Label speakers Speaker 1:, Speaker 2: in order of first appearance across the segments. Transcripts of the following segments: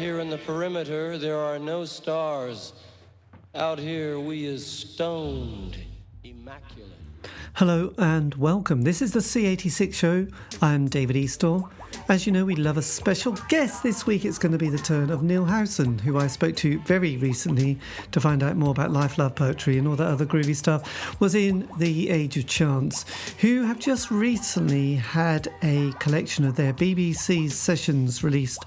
Speaker 1: here in the perimeter, there are no stars. Out here, we is stoned, immaculate.
Speaker 2: Hello and welcome. This is the C86 show. I'm David Eastaugh. As you know, we love a special guest. This week it's going to be the turn of Neil Howson, who I spoke to very recently to find out more about life, love, poetry and all that other groovy stuff, was in The Age of Chance, who have just recently had a collection of their BBC sessions released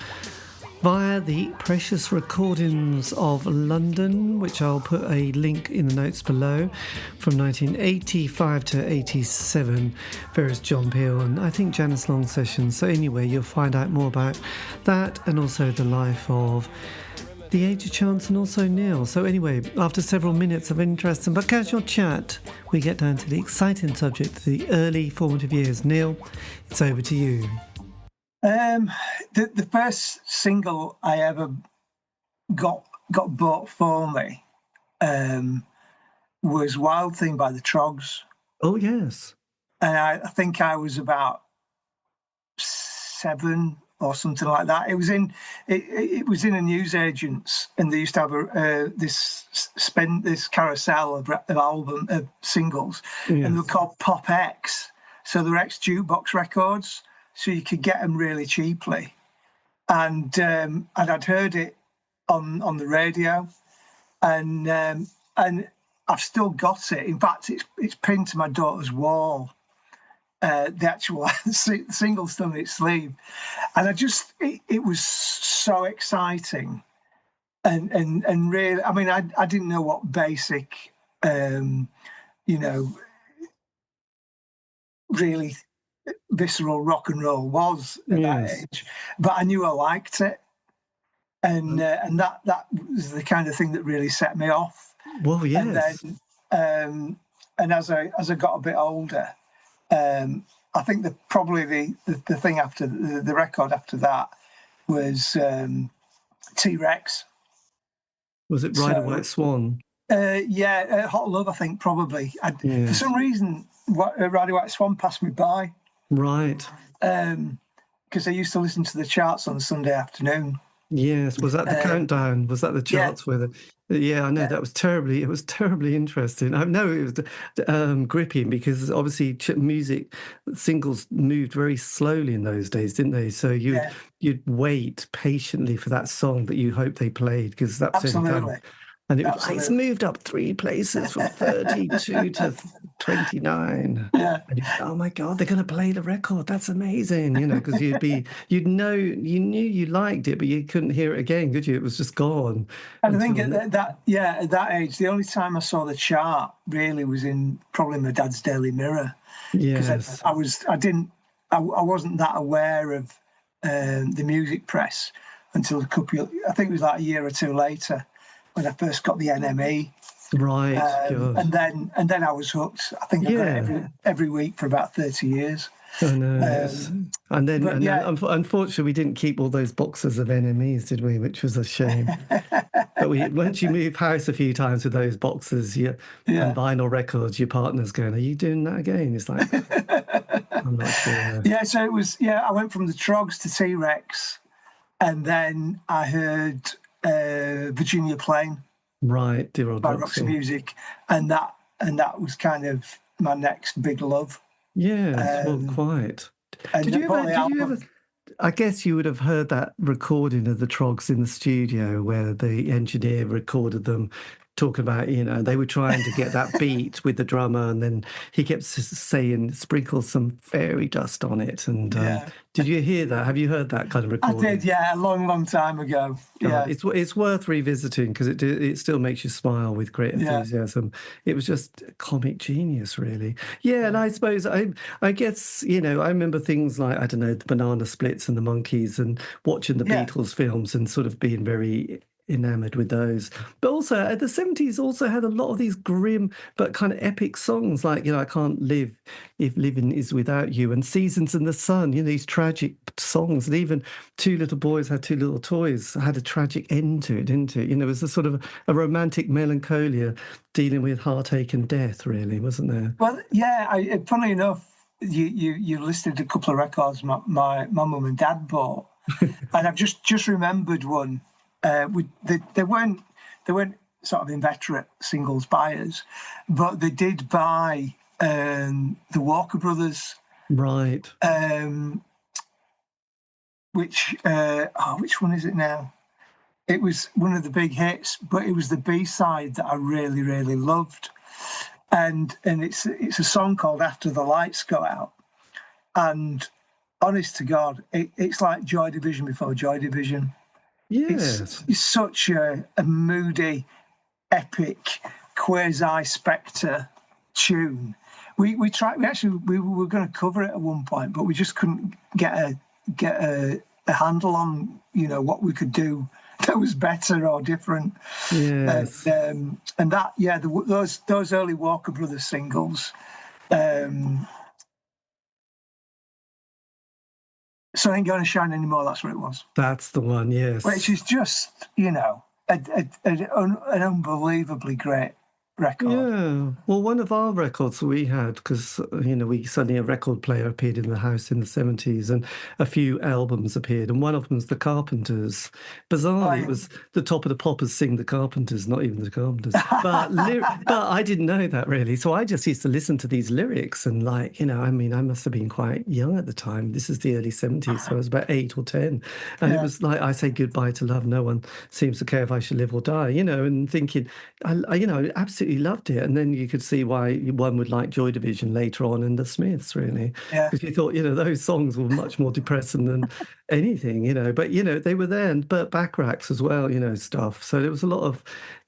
Speaker 2: via the Precious Recordings of London, which I'll put a link in the notes below, from 1985 to 87, various John Peel and I think Janice Long sessions. So anyway, you'll find out more about that and also the life of The Age of Chance and also Neil. So anyway, after several minutes of interesting but casual chat, we get down to the exciting subject of the early formative years. Neil, it's over to you.
Speaker 3: The first single I ever got bought for me was Wild Thing by the Trogs.
Speaker 2: Oh, yes.
Speaker 3: And I think I was about 7 or something like that. It was in a newsagent's, and they used to have this carousel of singles, yes. And they were called Pop X. So they were X jukebox records. So you could get them really cheaply, and I'd heard it on the radio, and I've still got it. In fact, it's pinned to my daughter's wall. The actual single still in its sleeve, and it was so exciting, and really, I mean, I didn't know what basic, really visceral rock and roll was at that age, but I knew I liked it, and that was the kind of thing that really set me off.
Speaker 2: Well, yes.
Speaker 3: And then, and as I got a bit older, I think that probably the thing after the record after that was T-Rex.
Speaker 2: Was it Ride a White Swan?
Speaker 3: Hot Love, I think, probably. For some reason, Ride a White Swan passed me by.
Speaker 2: Right.
Speaker 3: Because I used to listen to the charts on Sunday afternoon.
Speaker 2: Yes. Was that the countdown? Was that the charts with it? Yeah, I know. It was terribly interesting. I know it was gripping because obviously music singles moved very slowly in those days, didn't they? So you'd wait patiently for that song that you hoped they played because that's
Speaker 3: absolutely.
Speaker 2: And it's moved up 3 places from 32 to 29.
Speaker 3: Yeah.
Speaker 2: And oh my God, they're going to play the record. That's amazing, because you knew you liked it, but you couldn't hear it again, could you? It was just gone.
Speaker 3: And I think at that age, the only time I saw the chart really was in probably my dad's Daily Mirror.
Speaker 2: Yes.
Speaker 3: I wasn't that aware of the music press until I think it was like a year or two later, when I first got the NME,
Speaker 2: right,
Speaker 3: and then I was hooked. I think I got it every week for about 30 years.
Speaker 2: Oh, no. And then unfortunately, we didn't keep all those boxes of NMEs, did we? Which was a shame. But once you move house a few times with those boxes and vinyl records, your partner's going, "Are you doing that again?" It's like, I'm not sure.
Speaker 3: Yeah, so it was. Yeah, I went from the Trogs to T-Rex, and then I heard Virginia Plain,
Speaker 2: right, dear old
Speaker 3: by Roxy Music, and that was kind of my next big love.
Speaker 2: Yes, well, quite. Did you ever? I guess you would have heard that recording of the Trogs in the studio where the engineer recorded them talking about, they were trying to get that beat with the drummer, and then he kept saying, sprinkle some fairy dust on it. And did you hear that? Have you heard that kind of recording?
Speaker 3: I did, a long time ago. Yeah,
Speaker 2: it's worth revisiting because it still makes you smile with great enthusiasm. It was just comic genius, really. Yeah, and I suppose I guess I remember things like, I don't know, the Banana Splits and the Monkees, and watching the Beatles films and sort of being very enamored with those. But also the 70s also had a lot of these grim but kind of epic songs like I Can't Live If Living Is Without You, and Seasons in the Sun, these tragic songs. And even Two Little Boys Had Two Little Toys had a tragic end to it, didn't it? It was a sort of a romantic melancholia dealing with heartache and death, really, wasn't there?
Speaker 3: Well, funnily enough, you listed a couple of records my mum and dad bought, and I've just remembered one They weren't sort of inveterate singles buyers, but they did buy the Walker Brothers,
Speaker 2: right?
Speaker 3: Which one is it now? It was one of the big hits, but it was the B-side that I really, really loved. And it's a song called After the Lights Go Out. And honest to God, it's like Joy Division before Joy Division.
Speaker 2: Yes.
Speaker 3: It's such a moody, epic, quasi-Spectre tune. We were going to cover it at one point, but we just couldn't get a handle on, what we could do that was better or different.
Speaker 2: Yes.
Speaker 3: And that, those early Walker Brothers singles. So Ain't Gonna Shine Anymore, that's what it was.
Speaker 2: That's the one, yes.
Speaker 3: Which is just, an unbelievably great record.
Speaker 2: Yeah. Well, one of our records we had, because, we suddenly a record player appeared in the house in the 70s and a few albums appeared. And one of them was The Carpenters. Bizarrely, it was the Top of the Poppers sing The Carpenters, not even The Carpenters. But I didn't know that really. So I just used to listen to these lyrics and I must have been quite young at the time. This is the early 70s. So I was about 8 or 10. And it was like, I say goodbye to love. No one seems to care if I should live or die, and thinking, I absolutely loved it. And then you could see why one would like Joy Division later on and the Smiths, really. Because you thought, those songs were much more depressing than anything, But, they were there, and Burt Bacharach's as well, stuff. So there was a lot of,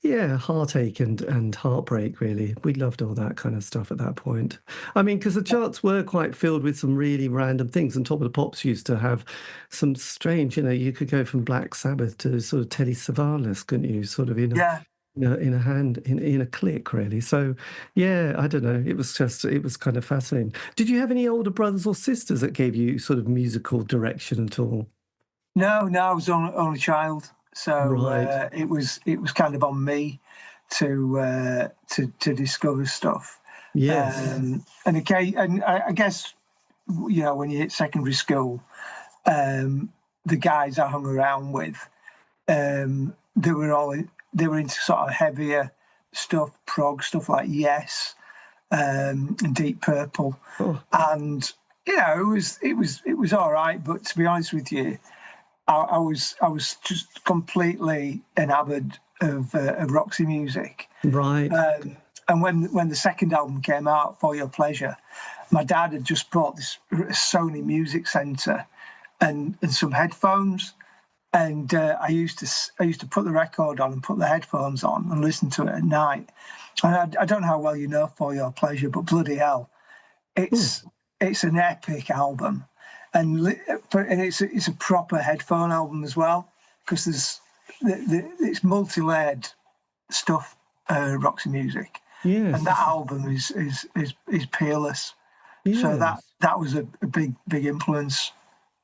Speaker 2: heartache and heartbreak, really. We loved all that kind of stuff at that point. I mean, because the charts were quite filled with some really random things. And Top of the Pops used to have some strange, you could go from Black Sabbath to sort of Telly Savalas, couldn't you? Sort of, in a click, really. So, I don't know. It was kind of fascinating. Did you have any older brothers or sisters that gave you sort of musical direction at all?
Speaker 3: No, I was only child, so
Speaker 2: right.
Speaker 3: It was kind of on me to discover stuff.
Speaker 2: Yes,
Speaker 3: and I guess when you hit secondary school, the guys I hung around with, they were into sort of heavier stuff, prog stuff like Yes, and Deep Purple, and it was all right. But to be honest with you, I was just completely enamored of Roxy music.
Speaker 2: Right.
Speaker 3: And when the second album came out, For Your Pleasure, my dad had just bought this Sony Music Center and some headphones. And I used to put the record on and put the headphones on and listen to it at night. And I don't know how well you know For Your Pleasure, but bloody hell, it's an epic album, and it's a proper headphone album as well, because it's multi-layered stuff, Roxy music.
Speaker 2: Yes.
Speaker 3: And that album is peerless. Yes. So that was a big influence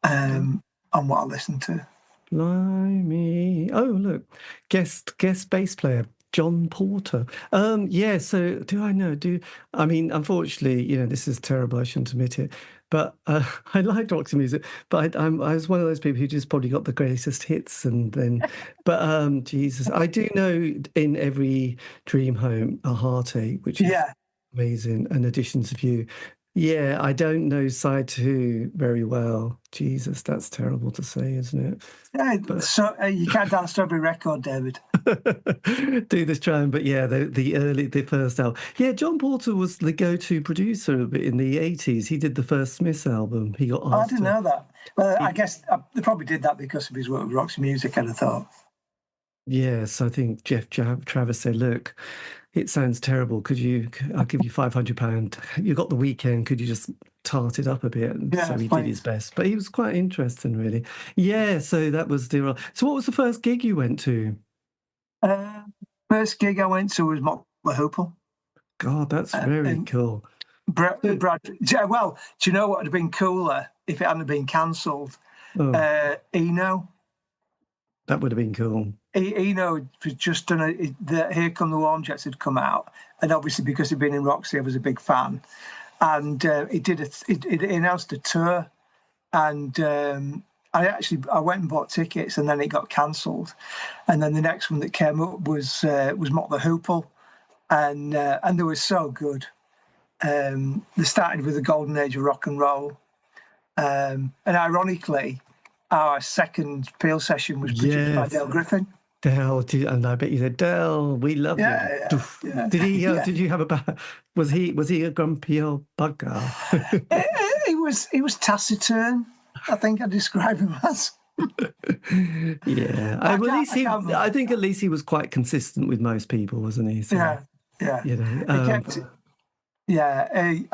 Speaker 3: on what I listened to.
Speaker 2: Blimey. Oh, look. Guest bass player, John Porter. So I mean, unfortunately, this is terrible. I shouldn't admit it. But I liked Roxy music. But I was one of those people who just probably got the greatest hits. But Jesus, I do know In Every Dream Home, A Heartache, which is amazing. And Additions of You. Yeah, I don't know side 2 very well. Jesus, that's terrible to say, isn't it?
Speaker 3: Yeah, so you can't dance Strawberry Record, David.
Speaker 2: Do this trying, but the first album. Yeah, John Porter was the go-to producer in the 80s. He did the first Smiths album. He got asked.
Speaker 3: I didn't know that. Well, I guess they probably did that because of his work with Roxy Music, I'd have thought.
Speaker 2: Yes, I think Jeff Travis said, look, it sounds terrible. I'll give you £500. You got the weekend. Could you just tart it up a bit? And so he did his best. But he was quite interesting, really. Yeah, so that was So what was the first gig you went to?
Speaker 3: First gig I went to was Motley Hoople.
Speaker 2: God, that's very cool.
Speaker 3: Brad, well, do you know what would have been cooler if it hadn't been cancelled? Eno.
Speaker 2: That would have been cool.
Speaker 3: Eno had just done Here Come the Warm Jets had come out, and obviously because he'd been in Roxy, I was a big fan. And it announced a tour, and I went and bought tickets, and then it got cancelled, and then the next one that came up was Mock the Hoople, and they were so good. They started with the golden age of rock and roll, and ironically, our second Peel session was produced by Dale Griffin.
Speaker 2: Dale, and I bet you said, Dale, we love you. Yeah. Did he? Did you have a? Was he a grumpy old bugger?
Speaker 3: He was taciturn. I think I describe him as.
Speaker 2: Yeah, I think at least he was quite consistent with most people, wasn't he? So,
Speaker 3: yeah.
Speaker 2: You know,
Speaker 3: I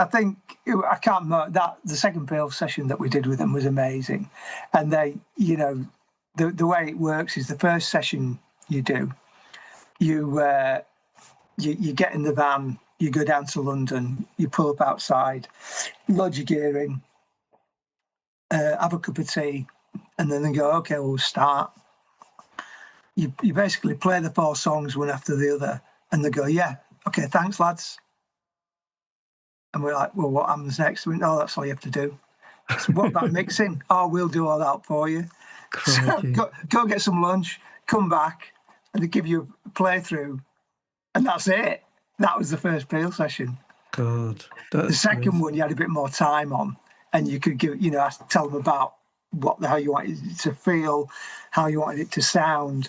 Speaker 3: think I can't. That the second Peel session that we did with them was amazing, and they, you know, the way it works is the first session you do, you get in the van, you go down to London, you pull up outside, load your gear in, have a cup of tea, and then they go, okay, we'll start. You basically play the 4 songs one after the other, and they go, yeah, okay, thanks, lads. And we're like, well, what happens next? We know that's all you have to do. So what about mixing? Oh, we'll do all that for you. So go get some lunch, come back, and they give you a playthrough, and that's it. That was the first Peel session.
Speaker 2: God,
Speaker 3: the second one you had a bit more time on, and you could tell them about how you wanted it to feel, how you wanted it to sound,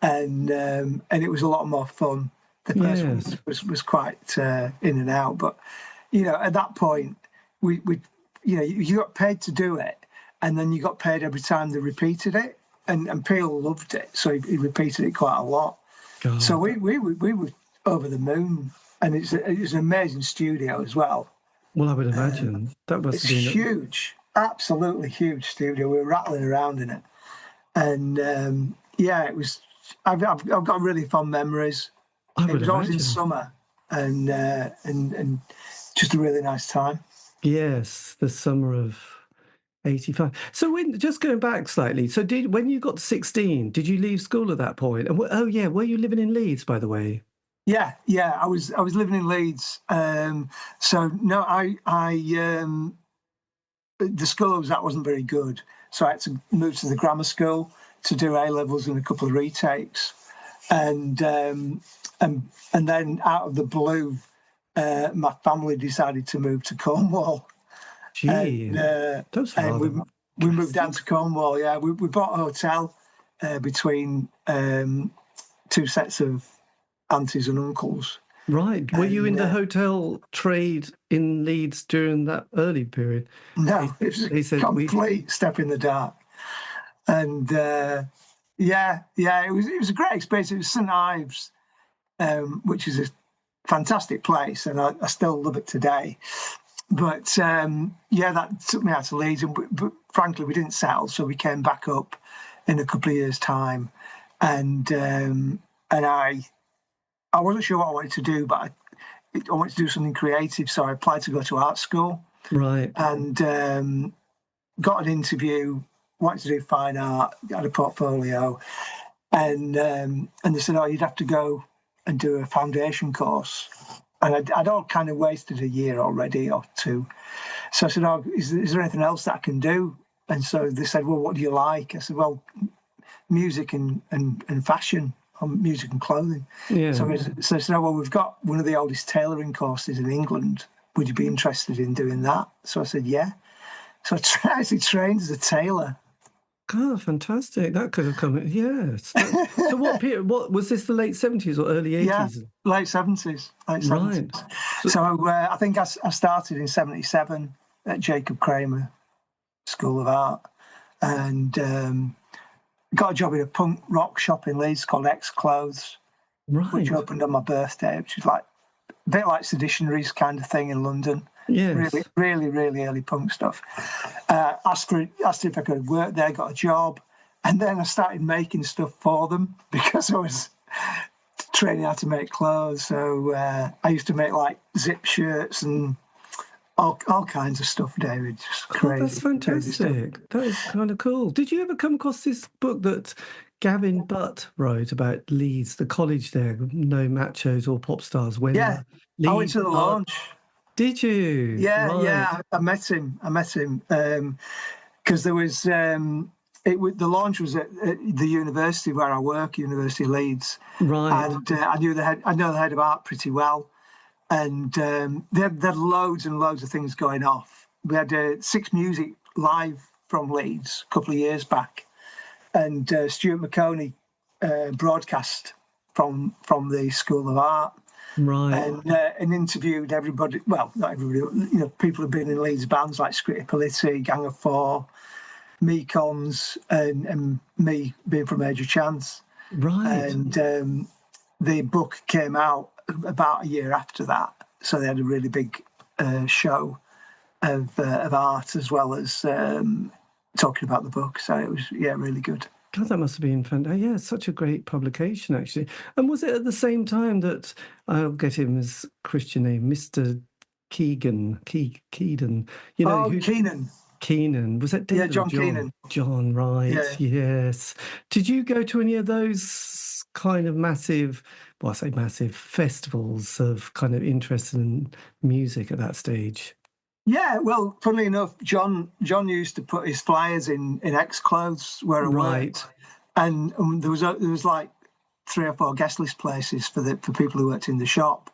Speaker 3: and it was a lot more fun. The first one was quite in and out, but at that point we you got paid to do it, and then you got paid every time they repeated it, and Peel loved it, so he repeated it quite a lot. God. So we were over the moon, and it's an amazing studio as well.
Speaker 2: Well, I would imagine that must have been
Speaker 3: huge, absolutely huge studio. We were rattling around in it, and it was. I've got really fond memories. It was always in summer, and just a really nice time.
Speaker 2: Yes, the summer of '85. So just going back slightly, so when you got to 16, did you leave school at that point? And were you living in Leeds, by the way?
Speaker 3: Yeah, I was living in Leeds. So no, the school I was at wasn't very good, so I had to move to the grammar school to do A-levels and a couple of retakes, and then out of the blue, my family decided to move to Cornwall.
Speaker 2: Gee,
Speaker 3: and we moved down to Cornwall. Yeah, we bought a hotel between 2 sets of aunties and uncles.
Speaker 2: Right. Were you in the hotel trade in Leeds during that early period?
Speaker 3: No, it was a complete step in the dark. And it was a great experience. It was St Ives, which is a fantastic place, and I still love it today. But that took me out to Leeds, but frankly, we didn't settle, so we came back up in a couple of years' time, and I wasn't sure what I wanted to do, but I wanted to do something creative, so I applied to go to art school.
Speaker 2: Right.
Speaker 3: And got an interview, wanted to do fine art, got a portfolio, and they said, oh, you'd have to go and do a foundation course. And I'd all kind of wasted a year already or 2. So I said, oh, is there anything else that I can do? And so they said, well, what do you like? I said, well, music and fashion. Music and clothing.
Speaker 2: Yeah.
Speaker 3: So I said, well, we've got one of the oldest tailoring courses in England. Would you be interested in doing that? So I said, yeah. So I actually trained as a tailor.
Speaker 2: God, fantastic. That could have come, yes. So what period, what was this, the late 70s or early 80s?
Speaker 3: Yeah, late 70s.
Speaker 2: Right.
Speaker 3: So I think I started in 77 at Jacob Kramer School of Art, and got a job in a punk rock shop in Leeds called X Clothes, which opened on my birthday, which is like a bit like Seditionaries kind of thing in London.
Speaker 2: Yes.
Speaker 3: Really, really, really early punk stuff. Asked if I could work there, got a job, and then I started making stuff for them because I was training how to make clothes. So I used to make like zip shirts and all kinds of stuff, David. Just crazy.
Speaker 2: That's fantastic. That is kind of cool. Did you ever come across this book that Gavin Butt wrote about Leeds, the college there, no machos or pop stars?
Speaker 3: I went to the launch.
Speaker 2: Did you?
Speaker 3: Yeah, right. Yeah. I met him because there was the launch was at the university where I work, University of Leeds,
Speaker 2: Right.
Speaker 3: and I know the head of art pretty well, and they had loads and loads of things going off. We had Six Music live from Leeds a couple of years back, and Stuart McConey broadcast from the School of Art.
Speaker 2: Right.
Speaker 3: And interviewed everybody. Well, not everybody. People who've been in Leeds bands like Scritti Politti, Gang of Four, Mekons, and me being from Age of Chance.
Speaker 2: Right.
Speaker 3: And the book came out about a year after that, so they had a really big show of art as well as talking about the book. So it was really good.
Speaker 2: God, that must have been fantastic. Yeah, such a great publication, actually. And was it at the same time that, I'll get him his Christian name, Mr. Keegan? Keenan.
Speaker 3: Keenan.
Speaker 2: Was that David?
Speaker 3: Yeah, John Keenan.
Speaker 2: John, right.
Speaker 3: Yeah.
Speaker 2: Yes. Did you go to any of those kind of massive, well, I say massive, festivals of kind of interest in music at that stage?
Speaker 3: Yeah, well, funnily enough, John used to put his flyers in X Clothes where I worked, and there was like 3 or 4 guest list places for people who worked in the shop.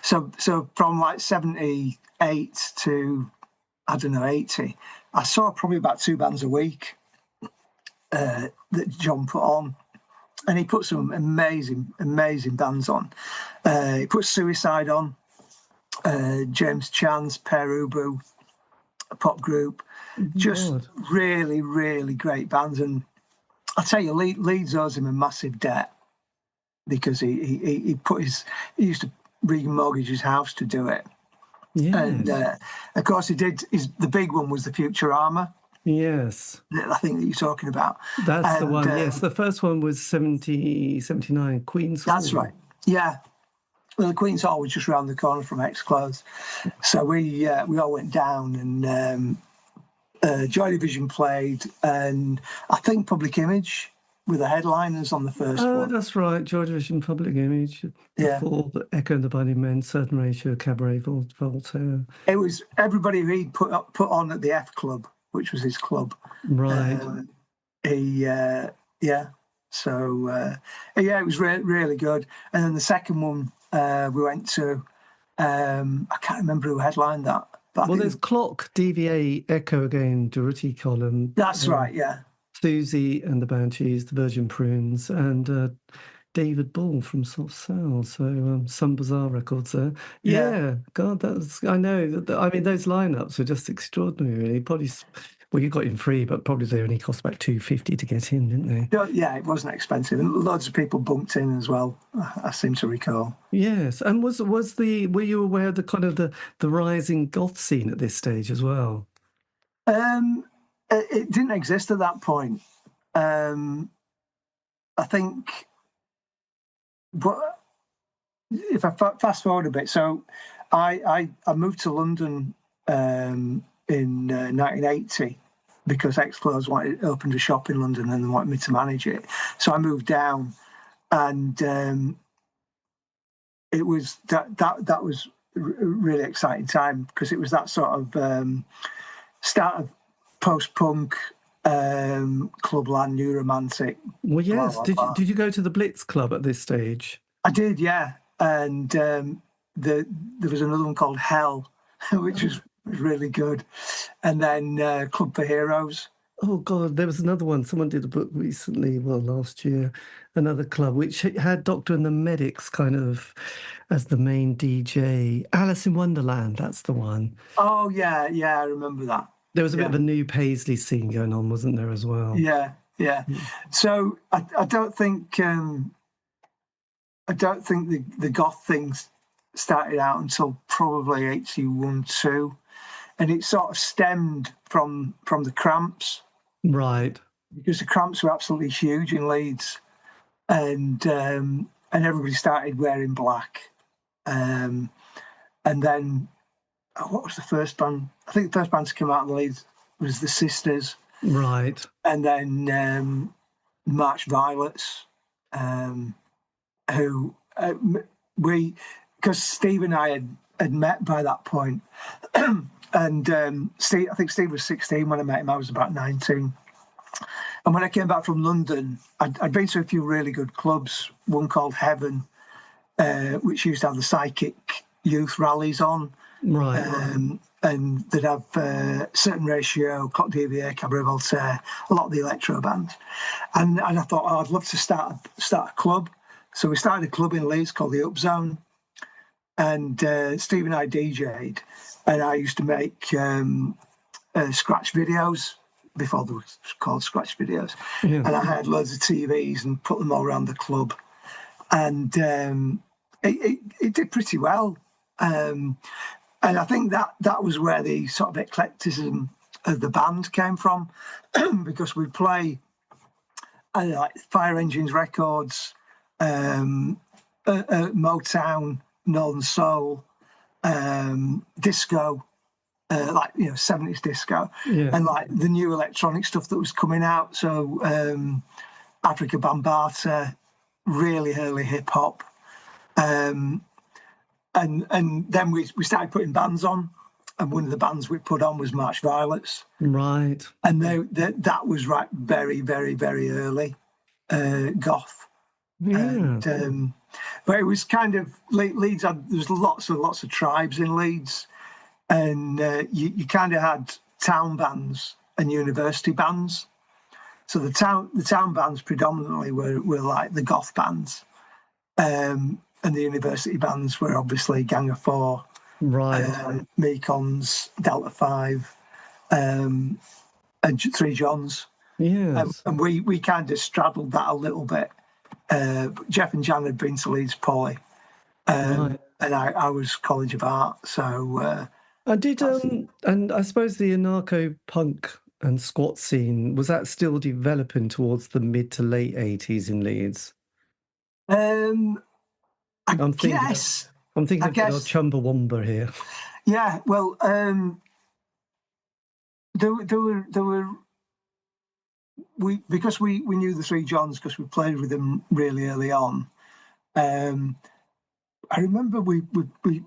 Speaker 3: So from like 78 to, I don't know, 80, I saw probably about 2 bands a week that John put on, and he put some amazing bands on. He put Suicide on. James Chan's Perubu, a pop group, just really, really great bands. And I'll tell you, Leeds owes him a massive debt because he used to remortgage his house to do it.
Speaker 2: Yes.
Speaker 3: And of course, he did. The big one was the Futurama.
Speaker 2: Yes.
Speaker 3: I think that you're talking about.
Speaker 2: That's the one, yes. The first one was 79, Queen's Hall.
Speaker 3: That's right, yeah. Well, the Queen's Hall was just round the corner from X Clothes. So we all went down, and Joy Division played, and I think Public Image were the headliners on the first one.
Speaker 2: Oh, that's right, Joy Division, Public Image.
Speaker 3: Yeah.
Speaker 2: Before Echo and the Bunnymen, Men, Certain Ratio, Cabaret, Voltaire.
Speaker 3: It was everybody who he'd put on at the F Club, which was his club.
Speaker 2: Right.
Speaker 3: So, it was really good. And then the second one, we went to, I can't remember who headlined that. But
Speaker 2: there's Clock, DVA, Echo again, Durutti Column.
Speaker 3: That's right, yeah.
Speaker 2: Susie and the Banshees, the Virgin Prunes, and David Ball from Soft Cell. So some bizarre records there. Yeah. God, I know. I mean, those lineups were just extraordinary, really. Probably, well, you got in free, but probably they only cost about $2.50 to get in, didn't they?
Speaker 3: Yeah, it wasn't expensive, and loads of people bumped in as well. I seem to recall.
Speaker 2: Yes, and were you aware of the kind of the rising goth scene at this stage as well?
Speaker 3: It didn't exist at that point. I think, but if I fast forward a bit, so I moved to London in 1980 because X Clothes opened a shop in London and they wanted me to manage it. So I moved down, and it was that was a really exciting time because it was that sort of start of post-punk, clubland, new romantic.
Speaker 2: Well, yes.
Speaker 3: Blah, blah, blah.
Speaker 2: Did you go to the Blitz Club at this stage?
Speaker 3: I did, yeah. And there was another one called Hell, which was really good. And then Club for Heroes.
Speaker 2: Oh, God, there was another one. Someone did a book recently, last year, another club, which had Doctor and the Medics kind of as the main DJ. Alice in Wonderland, that's the one.
Speaker 3: Oh, yeah, I remember that.
Speaker 2: There was a bit of a new Paisley scene going on, wasn't there, as well?
Speaker 3: Yeah. So I don't think the goth things started out until probably 81, 2, and it sort of stemmed from the Cramps,
Speaker 2: right?
Speaker 3: Because the Cramps were absolutely huge in Leeds, and everybody started wearing black, and then. What was the first band? I think the first band to come out of the Leeds was the Sisters.
Speaker 2: Right.
Speaker 3: And then March Violets, who because Steve and I had met by that point. And I think Steve was 16 when I met him. I was about 19. And when I came back from London, I'd been to a few really good clubs, one called Heaven, which used to have the psychic youth rallies on.
Speaker 2: Right.
Speaker 3: And they'd have Certain Ratio, Clock DVA, Cabaret Voltaire, a lot of the electro bands. And I thought, I'd love to start a club. So we started a club in Leeds called the Up Zone. And Steve and I DJ'd. And I used to make scratch videos before they were called scratch videos. Yeah. And I had loads of TVs and put them all around the club. And it did pretty well. And I think that was where the sort of eclecticism of the band came from, because we'd play like Fire Engines records, Motown, Northern Soul, disco, like 70s disco, and like the new electronic stuff that was coming out. So Africa Bambaataa, really early hip hop. And then we started putting bands on, and one of the bands we put on was March Violets.
Speaker 2: Right.
Speaker 3: And that was right very, very, very early goth. Yeah. And, but it was kind of Leeds. There was lots of tribes in Leeds, and you kind of had town bands and university bands. So the town bands predominantly were like the goth bands. And the university bands were obviously Gang of Four,
Speaker 2: right?
Speaker 3: Mekons, Delta 5, and Three Johns.
Speaker 2: Yes.
Speaker 3: And we kind of straddled that a little bit. Jeff and Jan had been to Leeds Poly, and I was College of Art. So
Speaker 2: and I suppose the anarcho-punk and squat scene, was that still developing towards the mid to late 80s in Leeds? I'm thinking of Chumbawamba here.
Speaker 3: Yeah, well, there were because we knew the Three Johns because we played with them really early on. I remember we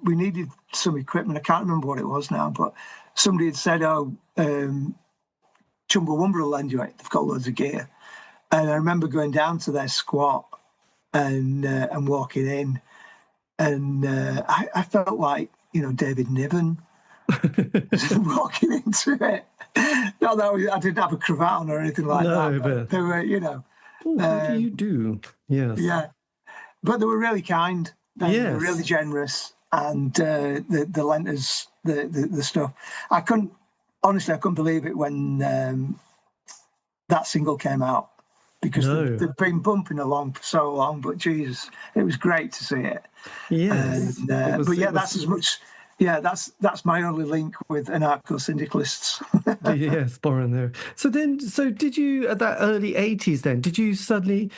Speaker 3: needed some equipment. I can't remember what it was now, but somebody had said, Chumbawamba will lend you it. They've got loads of gear. And I remember going down to their squat and walking in. And I felt like, David Niven walking into it. Not that I didn't have a cravat on or anything like that. But they were,
Speaker 2: what do you do? Yes.
Speaker 3: Yeah. But they were really kind. They were really generous. And the lent us the stuff. I couldn't believe it when that single came out. Because they've been bumping along for so long, but Jesus, it was great to see it.
Speaker 2: Yes,
Speaker 3: that's as much. Yeah, that's my only link with anarcho-syndicalists.
Speaker 2: Yes, borrowing there. So did you at that early 80s? Then did you suddenly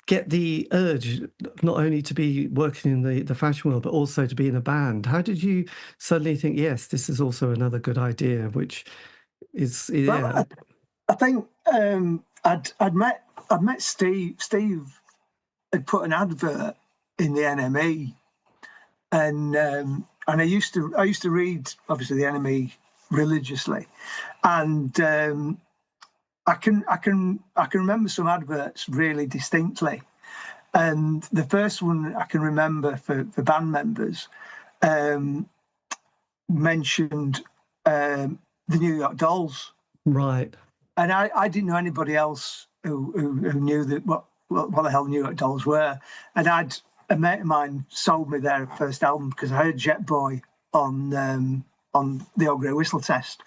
Speaker 2: get the urge not only to be working in the fashion world, but also to be in a band? How did you suddenly think, yes, this is also another good idea? Which is
Speaker 3: Well, I think I'd met Steve. Steve had put an advert in the NME, and I used to read obviously the NME religiously, and I can remember some adverts really distinctly, and the first one I can remember for band members mentioned the New York Dolls,
Speaker 2: right,
Speaker 3: and I didn't know anybody else who knew that what the hell New York Dolls were, and a mate of mine sold me their first album because I heard Jet Boy on the Old Grey Whistle Test,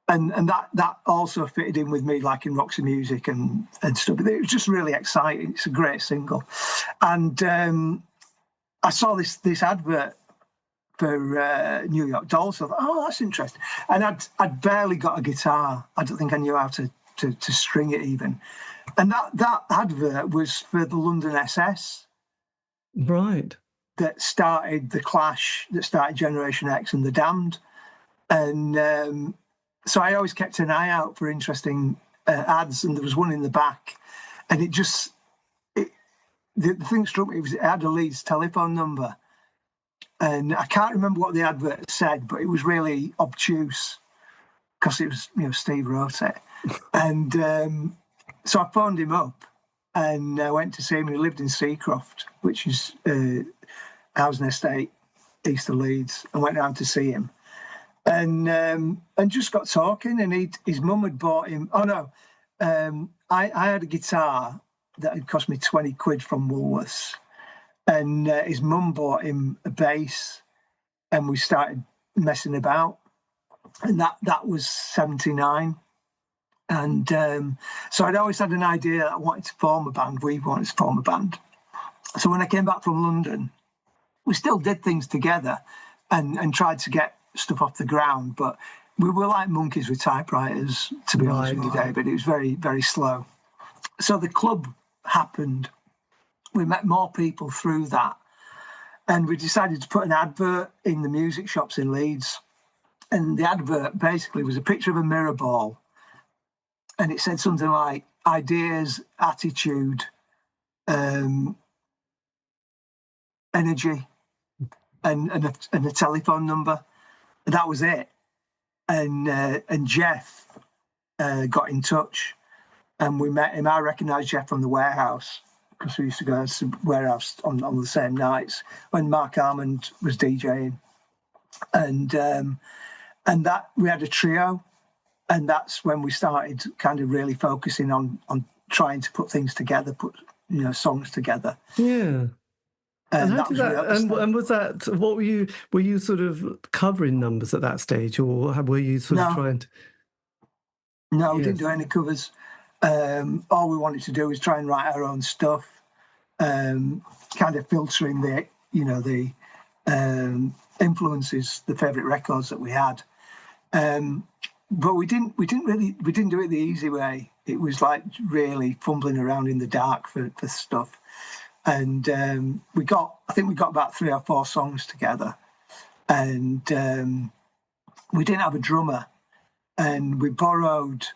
Speaker 3: and that also fitted in with me liking Roxy music and stuff. It was just really exciting. It's a great single, and I saw this advert for New York Dolls. So I thought, oh, that's interesting. And I'd barely got a guitar. I don't think I knew how to string it even. And that advert was for the London SS.
Speaker 2: Right.
Speaker 3: That started The Clash, that started Generation X and The Damned. And so I always kept an eye out for interesting ads, and there was one in the back. And the thing that struck me was it had a Leeds telephone number. And I can't remember what the advert said, but it was really obtuse because it was, Steve wrote it. And So I phoned him up and went to see him. He lived in Seacroft, which is Howson Estate, east of Leeds, and went down to see him. And just got talking, and his mum had bought him. Oh no, I had a guitar that had cost me 20 quid from Woolworths, and his mum bought him a bass, and we started messing about, and that was 79. And so I'd always had an idea that I wanted to form a band. We wanted to form a band. So when I came back from London, we still did things together and tried to get stuff off the ground. But we were like monkeys with typewriters, to be honest with you, David. It was very, very slow. So the club happened. We met more people through that. And we decided to put an advert in the music shops in Leeds. And the advert basically was a picture of a mirror ball. And it said something like ideas, attitude, energy, and a telephone number. And that was it. And Jeff got in touch, and we met him. I recognised Jeff from the warehouse because we used to go to the warehouse on the same nights when Mark Armand was DJing. And that we had a trio. And that's when we started kind of really focusing on trying to put things together, put songs together.
Speaker 2: Yeah. And how
Speaker 3: that
Speaker 2: did
Speaker 3: was
Speaker 2: that?
Speaker 3: really
Speaker 2: And was that? What were you sort of covering numbers at that stage, or were you sort of trying to?
Speaker 3: No, we didn't do any covers. All we wanted to do was try and write our own stuff, kind of filtering the influences, the favourite records that we had. But we didn't do it the easy way. It was like really fumbling around in the dark for stuff. And I think we got about 3 or 4 songs together. And we didn't have a drummer. And we borrowed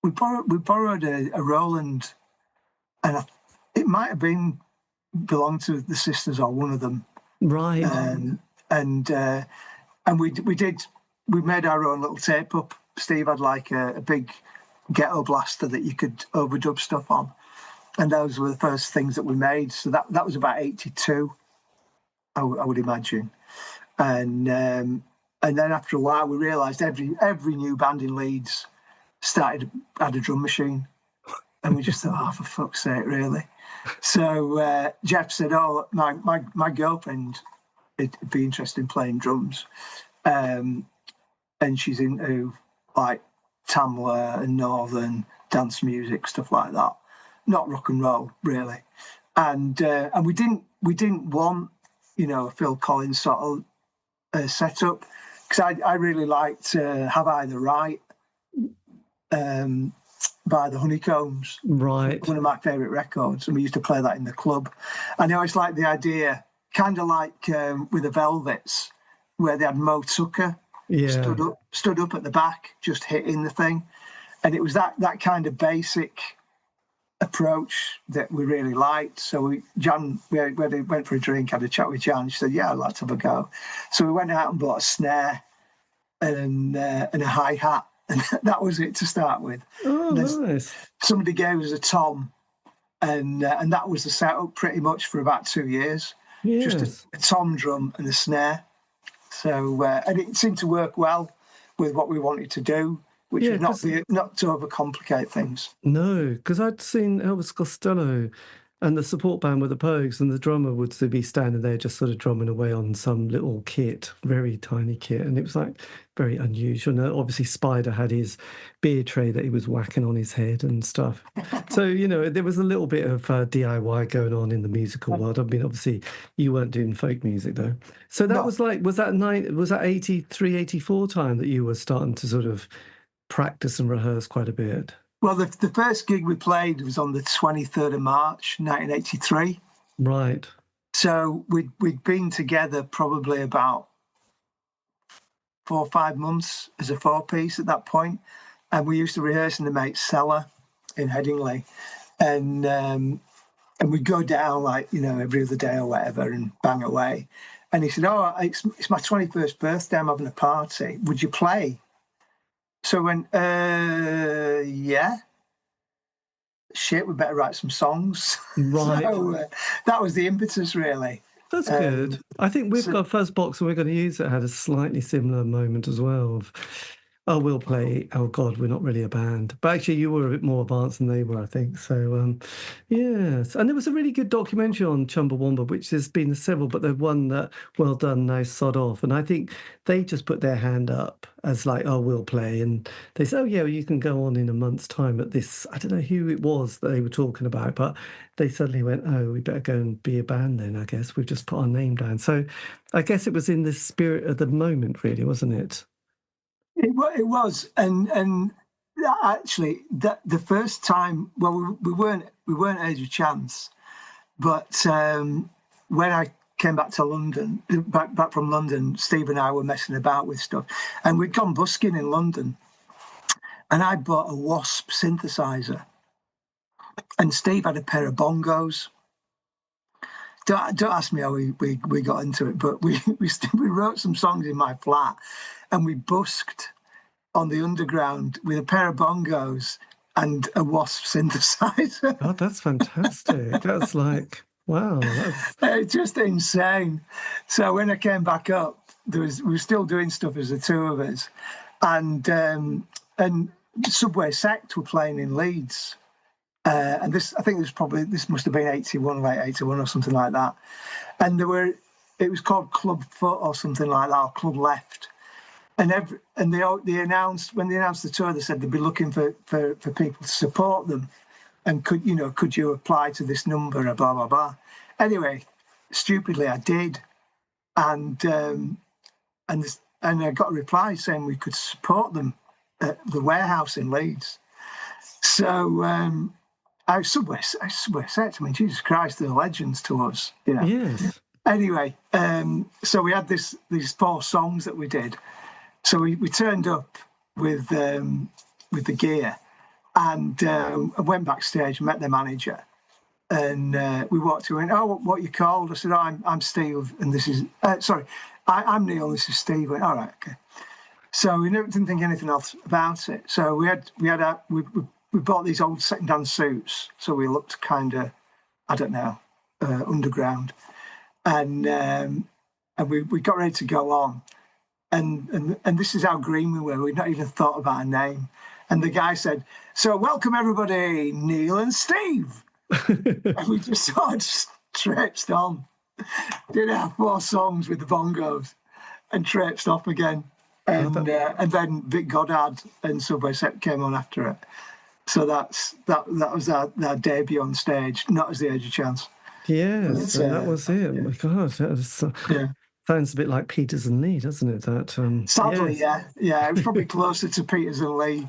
Speaker 3: we borrowed a Roland, and it might have belonged to the sisters or one of them.
Speaker 2: Right.
Speaker 3: And we made our own little tape up. Steve had like a big ghetto blaster that you could overdub stuff on. And those were the first things that we made. So that was about 82, I would imagine. And then after a while, we realised every new band in Leeds had a drum machine. And we just thought, oh, for fuck's sake, really? So Jeff said, oh, my girlfriend would be interested in playing drums. And she's into like Tamla and Northern dance music, stuff like that. Not rock and roll, really. And we didn't want, a Phil Collins sort of setup, because I really liked Have I the Right by the Honeycombs.
Speaker 2: Right.
Speaker 3: One of my favourite records, and we used to play that in the club. And I always liked the idea, kind of like with the Velvets, where they had Mo Tucker stood up at the back, just hitting the thing. And it was that kind of basic approach that we really liked. So we went for a drink, had a chat with Jan. She said, yeah, I'd like to have a go. So we went out and bought a snare and a hi-hat, and that was it to start with.
Speaker 2: Oh, nice.
Speaker 3: Somebody gave us a tom, and that was the setup pretty much for about 2 years.
Speaker 2: Yes.
Speaker 3: Just a tom drum and a snare. So and it seemed to work well with what we wanted to do, which was not to overcomplicate things.
Speaker 2: No, because I'd seen Elvis Costello and the support band with the Pogues, and the drummer would be standing there just sort of drumming away on some little kit, very tiny kit, and it was like very unusual. And obviously Spider had his beer tray that he was whacking on his head and stuff. So, there was a little bit of DIY going on in the musical world. I mean, obviously you weren't doing folk music though. So that was that 83, 84 time that you were starting to sort of practice and rehearse quite a bit?
Speaker 3: Well, the first gig we played was on the 23rd of March, 1983.
Speaker 2: Right.
Speaker 3: So we'd been together probably about 4 or 5 months as a 4-piece at that point. And we used to rehearse in the mate's cellar in Headingley. And we'd go down every other day or whatever and bang away. And he said, oh, it's my 21st birthday, I'm having a party. Would you play? So I went, yeah. Shit, we better write some songs.
Speaker 2: Right.
Speaker 3: So that was the impetus, really.
Speaker 2: That's good. I think we've got first box and we're going to use it had a slightly similar moment as well. Of, oh, we'll play. Oh God, we're not really a band. But actually, you were a bit more advanced than they were, I think. So yes, and there was a really good documentary on Chumbawamba, which there's been several, but the one that Well Done Now Sod Off, and I think they just put their hand up as like, oh, we'll play, and they said, oh yeah, well, you can go on in a month's time at this. I don't know who it was that they were talking about, but they suddenly went, oh, we better go and be a band then. I guess we've just put our name down. So I guess it was in the spirit of the moment, really, wasn't it?
Speaker 3: It was, and actually, the first time, well, we weren't Age of Chance, but when I came back to London, back from London, Steve and I were messing about with stuff, and we'd gone busking in London, and I bought a Wasp synthesizer, and Steve had a pair of bongos. Don't ask me how we got into it, but we wrote some songs in my flat, and we busked on the underground with a pair of bongos and a Wasp synthesizer.
Speaker 2: Oh, that's fantastic. That's like, wow.
Speaker 3: It's just insane. So when I came back up, we were still doing stuff as the two of us, and Subway Sect were playing in Leeds. And I think this must have been 81, late 81 or something like that. And it was called Club Foot or something like that, or Club Left. And they announced, when they announced the tour, they said they'd be looking for people to support them. And could you apply to this number, blah, blah, blah. Anyway, stupidly, I did. And I got a reply saying we could support them at the warehouse in Leeds. So, Subway Sect, I mean, Jesus Christ, they're legends to us, you know.
Speaker 2: Yes.
Speaker 3: Anyway, so we had these 4 songs that we did. So we turned up with the gear, and I went backstage, met their manager, and we walked to him. Oh, what are you called? I said, oh, I'm Steve, and this is I'm Neil. And this is Steve. Went, all right, okay. So we didn't think anything else about it. So we bought these old second-hand suits, so we looked kind of, I don't know, underground, and we got ready to go on. And this is how green we were. We'd not even thought about a name. And the guy said, so welcome everybody, Neil and Steve. And we just sort of traipsed on. Did our 4 songs with the bongos and traipsed off again. And then Vic Goddard and Subway Sect came on after it. So that was our debut on stage, not as the Age of Chance.
Speaker 2: Yes, that was it.
Speaker 3: Yeah.
Speaker 2: My God, that was, sounds a bit like Peters and Lee, doesn't it? That
Speaker 3: sadly,
Speaker 2: yes.
Speaker 3: yeah, it was probably closer to Peters and Lee.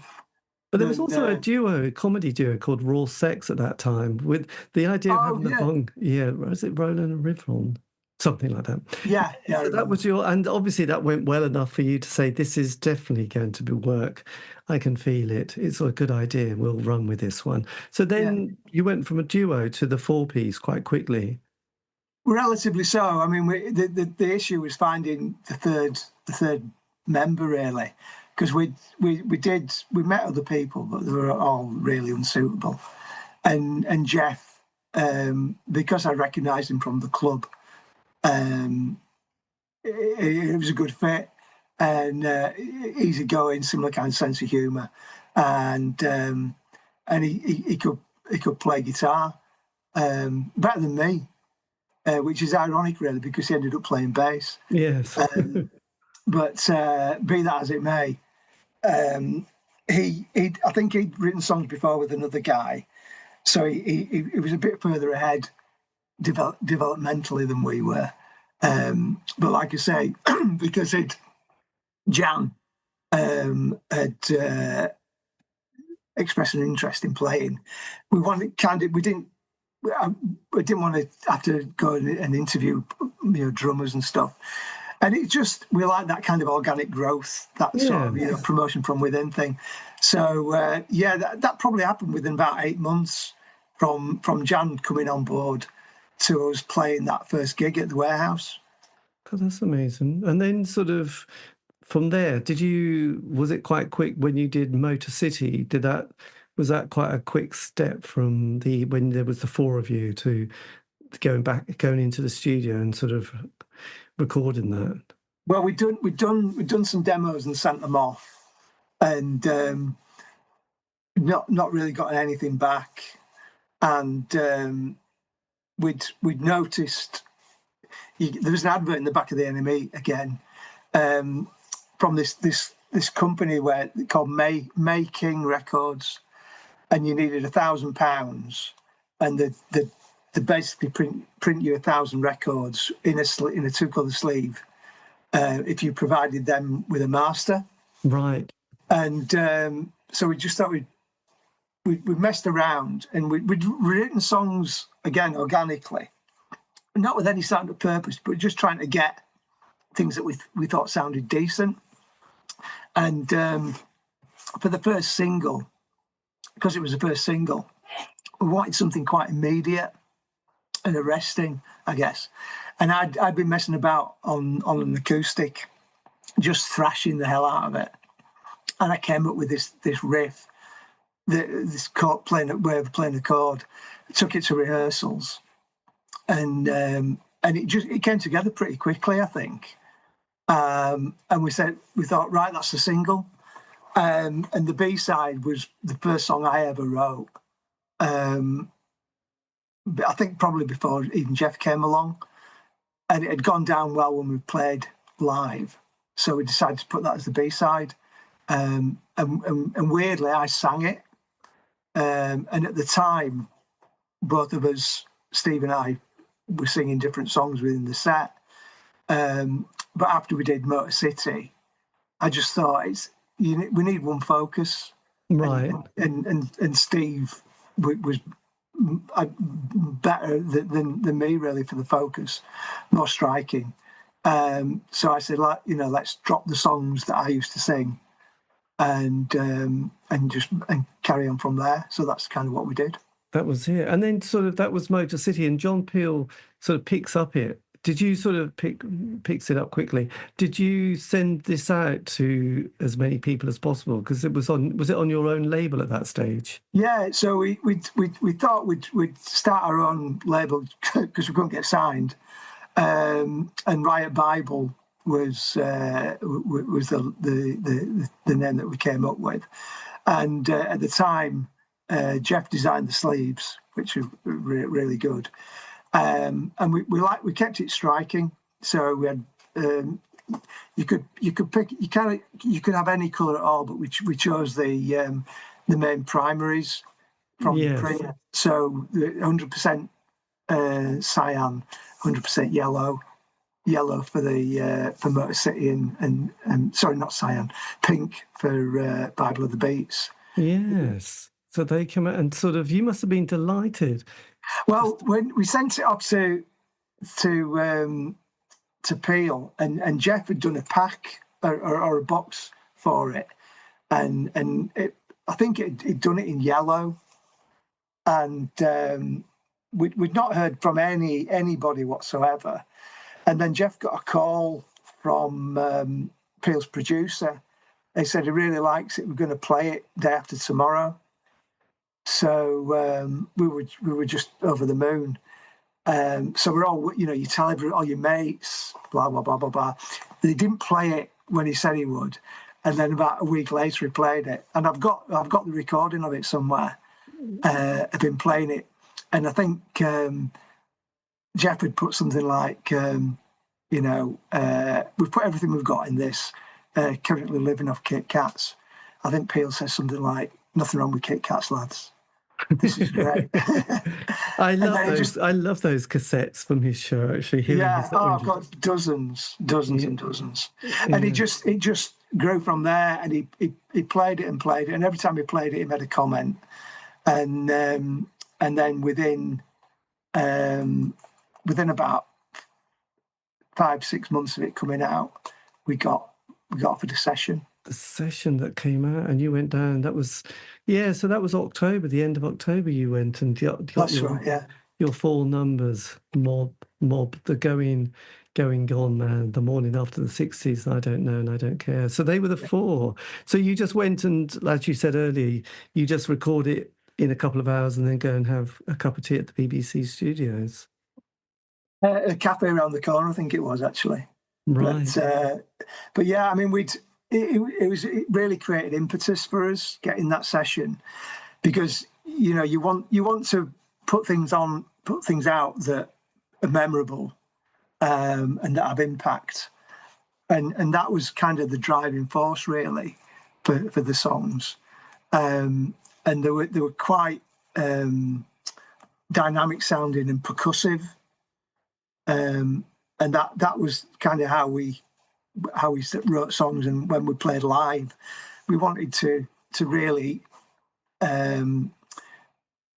Speaker 2: But there was also a comedy duo called Raw Sex at that time, with the idea of having the bong. Yeah, was it Roland and Rivlon? Something like that.
Speaker 3: Yeah.
Speaker 2: So that was and obviously that went well enough for you to say, this is definitely going to work. I can feel it. It's a good idea. We'll run with this one. So then you went from a duo to the 4-piece quite quickly.
Speaker 3: Relatively so. I mean, the issue was finding the third member, really, because we met other people, but they were all really unsuitable. And Jeff, because I recognised him from the club, it was a good fit, and easygoing, similar kind of sense of humour, and he could play guitar better than me. Which is ironic, really, because he ended up playing bass.
Speaker 2: Yes.
Speaker 3: But be that as it may, I think he'd written songs before with another guy, so he was a bit further ahead developmentally than we were. But like I say, because Jan had expressed an interest in playing, we didn't want to have to go and interview, drummers and stuff. And we like that kind of organic growth, that sort of, promotion from within thing. So, that probably happened within about 8 months from Jan coming on board to us playing that first gig at the warehouse.
Speaker 2: God, that's amazing. And then sort of from there, was it quite quick when you did Motorcity? Was that quite a quick step from when there was the four of you to going into the studio and sort of recording that?
Speaker 3: Well, we'd done some demos and sent them off, and not really got anything back. And we'd noticed there was an advert in the back of the NME again, from this company called May King Records, and you needed £1,000, and they basically print you 1,000 records in a 2-colour sleeve if you provided them with a master.
Speaker 2: Right.
Speaker 3: And so we just thought we messed around, and we'd written songs again organically, not with any sound of purpose, but just trying to get things that we thought sounded decent. And for the first single, because it was the first single, we wanted something quite immediate and arresting, I guess. And I'd been messing about on an acoustic, just thrashing the hell out of it. And I came up with this riff, this chord way of playing a chord. I took it to rehearsals, and it came together pretty quickly, I think. And we thought, right, that's the single. And the B-side was the first song I ever wrote. But I think probably before even Jeff came along, and it had gone down well when we played live. So we decided to put that as the B-side. And weirdly, I sang it. And at the time, both of us, Steve and I, were singing different songs within the set. But after we did Motorcity, I just thought we need one focus,
Speaker 2: right?
Speaker 3: And Steve was better than me really for the focus, more striking. So I said, let's drop the songs that I used to sing, and carry on from there. So that's kind of what we did.
Speaker 2: That was it. And then that was Motorcity, and John Peel sort of picks up it. Did you sort of picks it up quickly? Did you send this out to as many people as possible? Because was it on your own label at that stage?
Speaker 3: Yeah. So we thought we'd start our own label because we couldn't get signed. And Riot Bible was the name that we came up with. And at the time, Jeff designed the sleeves, which are really good. And we kept it striking. So we had you could have any colour at all, but we chose the main primaries from the print. So 100% cyan, 100% yellow for the for Motorcity, and sorry, not cyan, pink for Bible of the Beats.
Speaker 2: Yes. So they come out, and sort of you must have been delighted.
Speaker 3: Well, when we sent it off to Peel, and Jeff had done a pack or a box for it, and I think he'd done it in yellow, and we'd not heard from anybody whatsoever, and then Jeff got a call from Peel's producer. They said he really likes it. We're going to play it day after tomorrow. So we were just over the moon. So we're all, you tell all your mates, blah blah blah blah blah. They didn't play it when he said he would, and then about a week later he played it, and I've got the recording of it somewhere. I've been playing it, and I think Jeff had put something like, we've put everything we've got in this. Currently living off Kit Kats. I think Peel says something like, "Nothing wrong with Kit Kats, lads. This is great."
Speaker 2: I love those cassettes from his show. Actually,
Speaker 3: I've got dozens and dozens. And it just grew from there. And he played it, and every time he played it, he made a comment. And then within about 5-6 months of it coming out, we got offered a session.
Speaker 2: The session that came out, and you went down. That was, so that was October, the end of October. You went and got
Speaker 3: That's right, yeah.
Speaker 2: Your full numbers, mob, the going. going on the morning after the 60s, and I Don't Know and I Don't Care. So they were the four. So you just went and, as you said earlier, you just record it in a couple of hours and then go and have a cup of tea at the BBC studios.
Speaker 3: A cafe around the corner, I think it was, actually.
Speaker 2: Right.
Speaker 3: But yeah, I mean, it really created impetus for us getting that session, because you want to put things out that are memorable and that have impact, and that was kind of the driving force really for the songs, and they were quite dynamic sounding and percussive, and that was kind of how we wrote songs. And when we played live, we wanted to really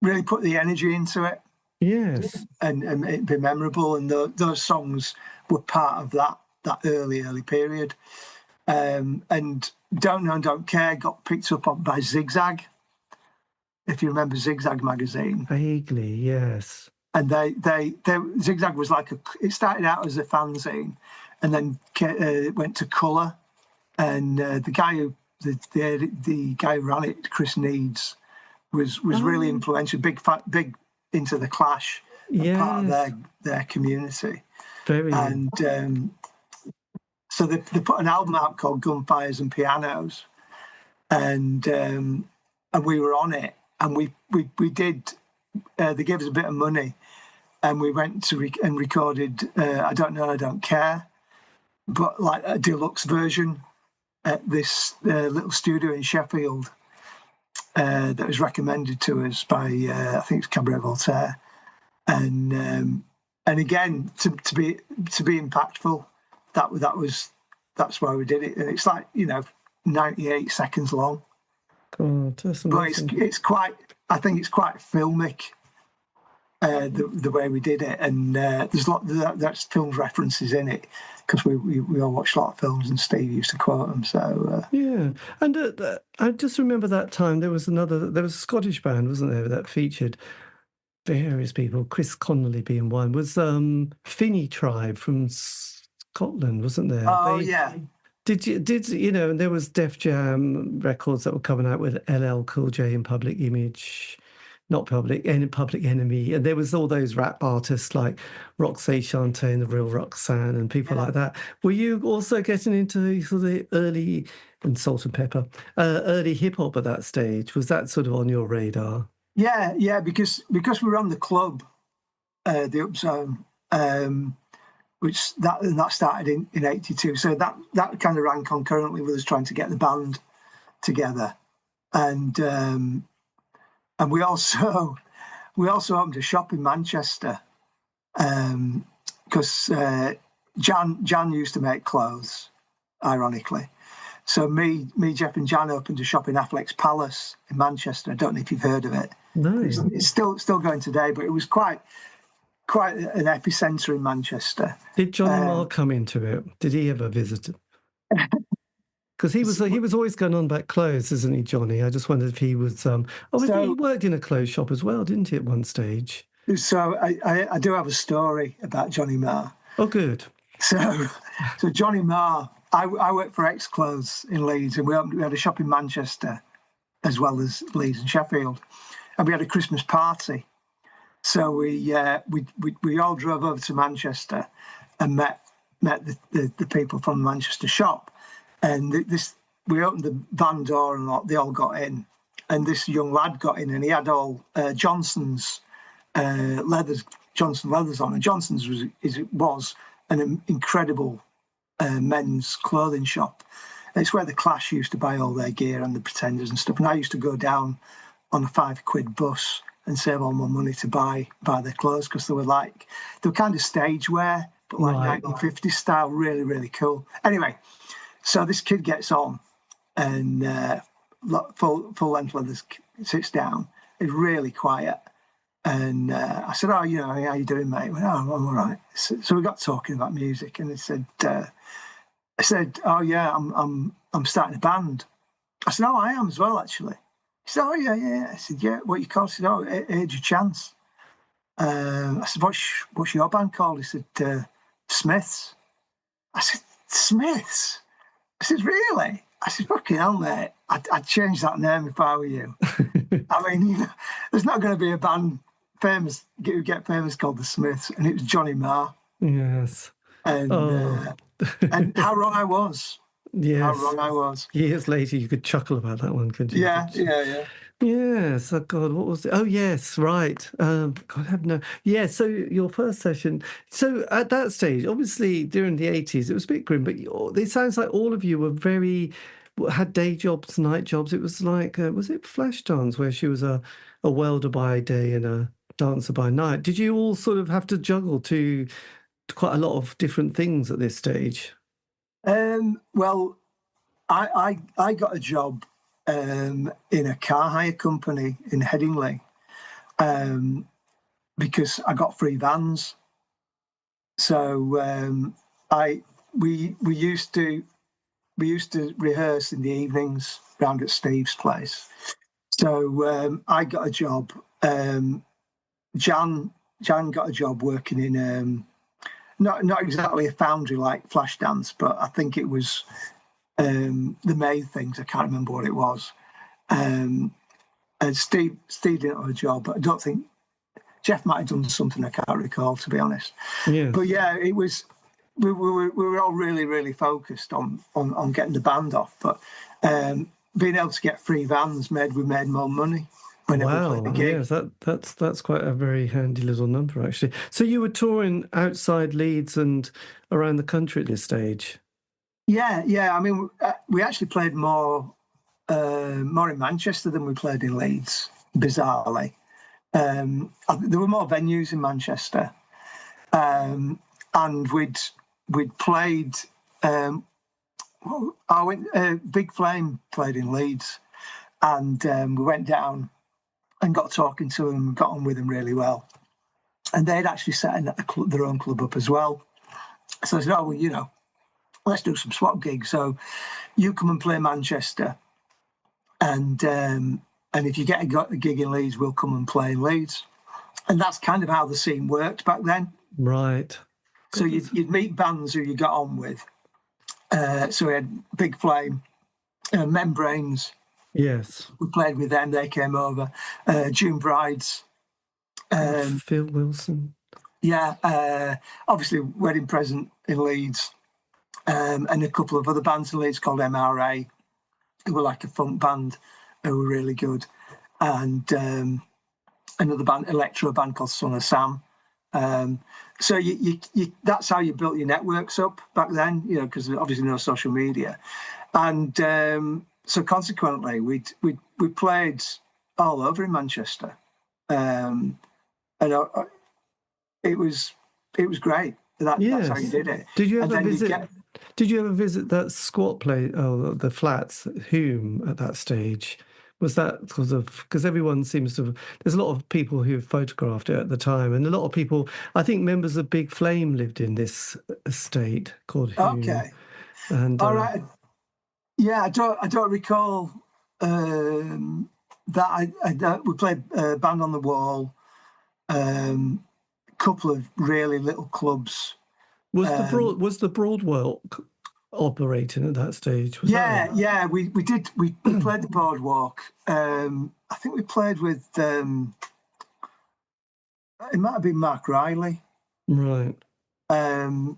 Speaker 3: really put the energy into it.
Speaker 2: Yes.
Speaker 3: And it be memorable. And those songs were part of that early period. And Don't Know and Don't Care got picked up on by Zigzag, if you remember Zigzag magazine.
Speaker 2: Vaguely, yes.
Speaker 3: And they Zigzag was it started out as a fanzine, and then went to colour. And the guy who ran it, Chris Needs, was really influential. Big into the Clash,
Speaker 2: yes.
Speaker 3: Part of their community.
Speaker 2: Very.
Speaker 3: And so they put an album out called Gunfires and Pianos, and we were on it, and we did. They gave us a bit of money, and we went to and recorded I Don't Know, I Don't Care, but like a deluxe version at this little studio in Sheffield that was recommended to us by I think it's Cabaret Voltaire, and again to be impactful, that's why we did it. And it's 98 seconds long.
Speaker 2: God, that's amazing.
Speaker 3: But it's quite, I think it's quite filmic, the way we did it, and there's a lot that's films references in it, because we all watch a lot of films, and Steve used to quote them. So
Speaker 2: yeah, and I just remember that time there was a Scottish band, wasn't there, that featured various people, Chris Connolly being one, was Finny Tribe from Scotland, wasn't there?
Speaker 3: Oh, yeah.
Speaker 2: Did you know? And there was Def Jam records that were coming out with LL Cool J and Public Image, not Public Enemy, and there was all those rap artists like Roxanne Shante and the Real Roxanne and people like that. Were you also getting into sort of the early, and Salt and Pepper, early hip hop at that stage? Was that sort of on your radar?
Speaker 3: Yeah, because we were on the club, the Upzone. Which that started in 82. So that kind of ran concurrently with us trying to get the band together. And we also opened a shop in Manchester, because Jan used to make clothes, ironically. So me, Jeff and Jan opened a shop in Affleck's Palace in Manchester. I don't know if you've heard of it.
Speaker 2: No.
Speaker 3: It's still going today, but it was quite an epicenter in Manchester.
Speaker 2: Did Johnny Marr come into it? Did he ever visit it? Because he was always going on about clothes, isn't he, Johnny? I just wondered if he was. He worked in a clothes shop as well, didn't he, at one stage?
Speaker 3: So I do have a story about Johnny Marr.
Speaker 2: Oh, good.
Speaker 3: So Johnny Marr, I worked for X Clothes in Leeds, and we had a shop in Manchester as well as Leeds and Sheffield, and we had a Christmas party. So we all drove over to Manchester and met the people from the Manchester shop, and we opened the van door and they all got in, and this young lad got in, and he had all Johnson's leathers on, and Johnson's was an incredible men's clothing shop. It's where the Clash used to buy all their gear and the Pretenders and stuff, and I used to go down on a £5 bus and save all my money to buy their clothes, because they were kind of stage wear, but like 1950s style, really, really cool. Anyway, so this kid gets on, and full length leathers, sits down. It's really quiet, and I said, "Oh, how you doing, mate?" He went, "Oh, I'm all right." So we got talking about music, and he said, "I said, oh yeah, I'm starting a band." I said, "Oh, I am as well, actually." He said, "Oh, yeah." I said, "Yeah, what you called?" He said, "Oh, Age of Chance." I said, what's your band called?" He said, Smiths. I said, Smiths? I said, really? I said, fucking hell, mate. I'd change that name if I were you. I mean, you know, there's not going to be a band famous who get famous called the Smiths, and it was Johnny Marr.
Speaker 2: Yes.
Speaker 3: And and how wrong I was.
Speaker 2: Yes.
Speaker 3: How wrong I was.
Speaker 2: Years later, you could chuckle about that one, couldn't you?
Speaker 3: Yeah.
Speaker 2: Yes. Oh God, what was it? Oh yes, right. God, I have no. Yeah. So your first session. So at that stage, obviously during the 80s, it was a bit grim, but it sounds like all of you were had day jobs, night jobs. It was like, was it Flashdance, where she was a welder by day and a dancer by night? Did you all sort of have to juggle to quite a lot of different things at this stage?
Speaker 3: Well, I got a job in a car hire company in Headingley because I got free vans. So we used to rehearse in the evenings round at Steve's place. So I got a job. Jan got a job working in not exactly a foundry like Flashdance, but I think it was the main things. I can't remember what it was. And Steve didn't have a job, but I don't think Jeff might have done something I can't recall, to be honest.
Speaker 2: Yes.
Speaker 3: But yeah, it was. We were all really, really focused on getting the band off, but being able to get free vans we made more money whenever we played a gig.
Speaker 2: Yes, that's quite a very handy little number, actually. So you were touring outside Leeds and around the country at this stage? Yeah.
Speaker 3: I mean, we actually played more in Manchester than we played in Leeds, bizarrely. There were more venues in Manchester, and we'd played. Big Flame played in Leeds, and we went down and got talking to them, got on with them really well. And they'd actually set their own club up as well. So I said, oh, well, you know, let's do some swap gigs. So you come and play Manchester, and if you get a gig in Leeds, we'll come and play in Leeds. And that's kind of how the scene worked back then.
Speaker 2: Right.
Speaker 3: So you'd meet bands who you got on with. So we had Big Flame, Membranes.
Speaker 2: Yes.
Speaker 3: We played with them. They came over. June Brides.
Speaker 2: Phil Wilson.
Speaker 3: Yeah. Obviously, Wedding Present in Leeds. And a couple of other bands in Leeds called MRA, who were like a funk band, who were really good. And another band, electro band called Son of Sam. So you that's how you built your networks up back then, you know, because obviously no social media. And so consequently, we played all over in Manchester. And it was great. That's how you did it.
Speaker 2: Did you ever visit that squat place, the flats, Hume, at that stage? Was that because everyone seems to, there's a lot of people who photographed it at the time, and a lot of people, I think members of Big Flame lived in this estate called Hume.
Speaker 3: Okay.
Speaker 2: And
Speaker 3: all right. Yeah, I don't recall that. We played Band on the Wall, couple of really little clubs.
Speaker 2: Was the Broadwalk operating at that stage?
Speaker 3: We did. We played the Boardwalk. I think we played with. It might have been Mark Riley.
Speaker 2: Right.
Speaker 3: And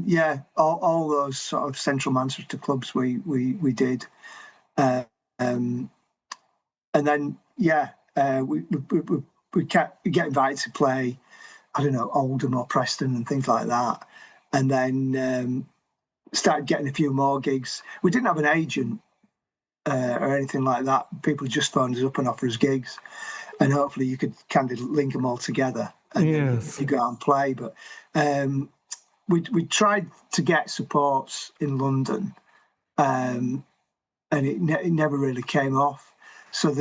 Speaker 3: yeah, all those sort of central Manchester clubs we did. And then we kept get invited to play, I don't know, Oldham or Preston and things like that, and then started getting a few more gigs. We didn't have an agent or anything like that. People just phoned us up and offered us gigs, and hopefully you could kind of link them all together and you go out and play. But we tried to get supports in London, and it never really came off. So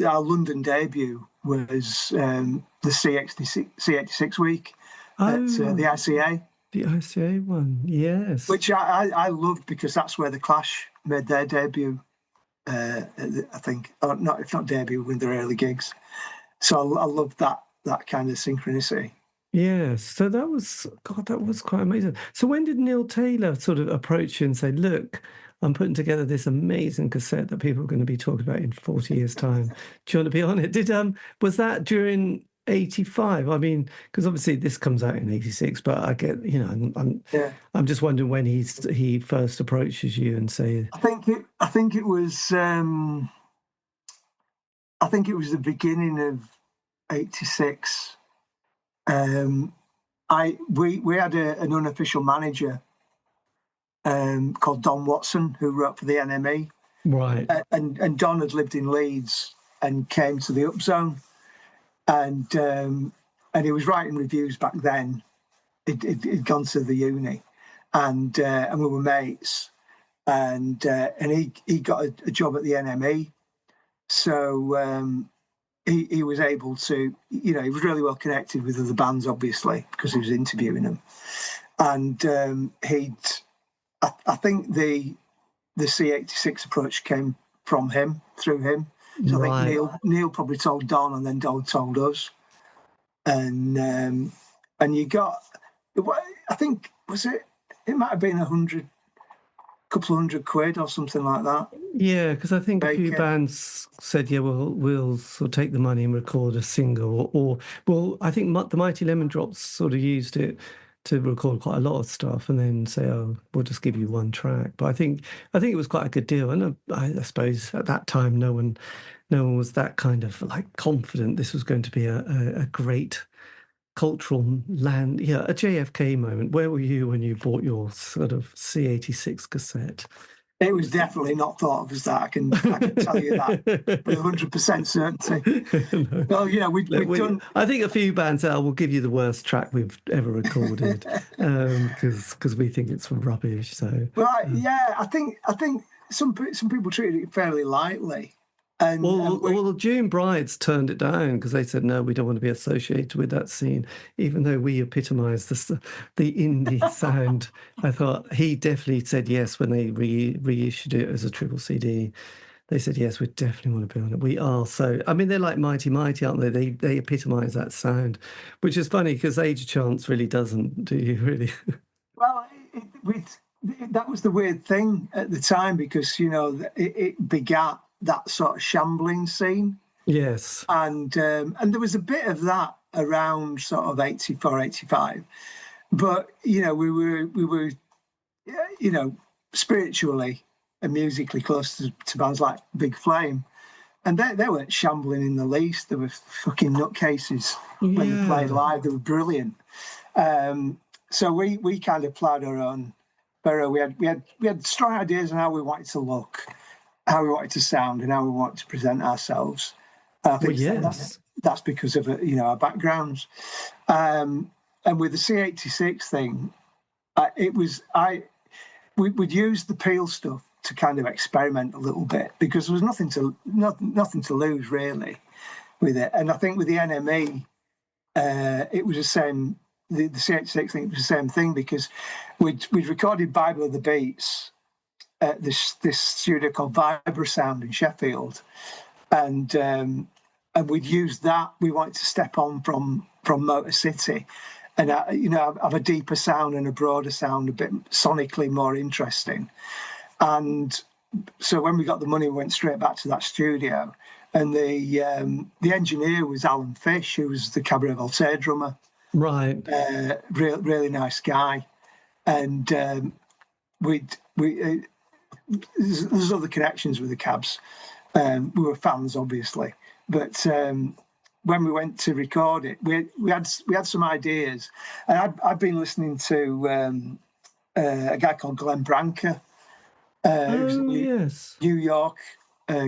Speaker 3: our London debut was the C86 week at the ICA.
Speaker 2: The ICA one, yes.
Speaker 3: Which I loved, because that's where the Clash made their debut, I think. Or if not debut, one of their early gigs. So I loved that kind of synchronicity.
Speaker 2: Yes, so that was quite amazing. So when did Neil Taylor sort of approach you and say, "Look, I'm putting together this amazing cassette that people are going to be talking about in 40 years' time. Do you want to be on it?" Was that during 85? I mean, because obviously this comes out in 86, but I get,
Speaker 3: Yeah.
Speaker 2: I'm just wondering when he first approaches you and say,
Speaker 3: I think it was the beginning of '86. We had an unofficial manager called Don Watson, who wrote for the NME,
Speaker 2: right,
Speaker 3: and Don had lived in Leeds and came to the Upzone, and he was writing reviews back then. He'd gone to the uni, and we were mates, and he got a job at the NME, so he was able to, he was really well connected with other bands, obviously, because he was interviewing them, and I think the C86 approach came from him, through him. So
Speaker 2: right.
Speaker 3: I think Neil probably told Don, and then Don told us, and you got, I think, it might have been couple $100 or something like that.
Speaker 2: Yeah, because I think a few bands said, "Yeah, we'll sort of take the money and record a single," or well, I think the Mighty Lemon Drops sort of used it to record quite a lot of stuff, and then say, "Oh, we'll just give you one track." But I think it was quite a good deal, and I suppose at that time, no one was that kind of like confident this was going to be a great cultural a JFK moment. Where were you when you bought your sort of C86 cassette?
Speaker 3: It was definitely not thought of as that. I can tell you that with 100% certainty.
Speaker 2: No.
Speaker 3: Well, we've done.
Speaker 2: I think a few bands will give you the worst track we've ever recorded because we think it's rubbish. So,
Speaker 3: yeah, I think some people treated it fairly lightly.
Speaker 2: Well, June Brides turned it down because they said, "No, we don't want to be associated with that scene," even though we epitomised the indie sound. I thought he definitely said yes when they reissued it as a triple CD. They said, "Yes, we definitely want to be on it." We are. So, I mean, they're like Mighty Mighty, aren't they? They epitomise that sound, which is funny because Age of Chance really doesn't, do you, really?
Speaker 3: Well, that was the weird thing at the time because, it begat that sort of shambling scene.
Speaker 2: Yes.
Speaker 3: And there was a bit of that around sort of 84, 85. But, we were spiritually and musically close to bands like Big Flame. And they weren't shambling in the least. They were fucking nutcases when they played live. They were brilliant. So we kind of ploughed our own furrow. We had strong ideas on how we wanted to look, how we wanted to sound, and how we wanted to present ourselves. I think that's because of our backgrounds. And with the C86 thing, we'd use the Peel stuff to kind of experiment a little bit because there was nothing to lose really with it. And I think with the NME, it was the same. The C86 thing was the same thing because we'd recorded Bible of the Beats at this studio called Vibrasound in Sheffield, and we'd used that. We wanted to step on from Motorcity, and have a deeper sound and a broader sound, a bit sonically more interesting. And so when we got the money, we went straight back to that studio, and the engineer was Alan Fish, who was the Cabaret Voltaire drummer.
Speaker 2: Right.
Speaker 3: Really nice guy, and there's other connections with the Cabs. We were fans, obviously, but when we went to record it, we had some ideas, and I'd been listening to a guy called Glenn Branca, who's New York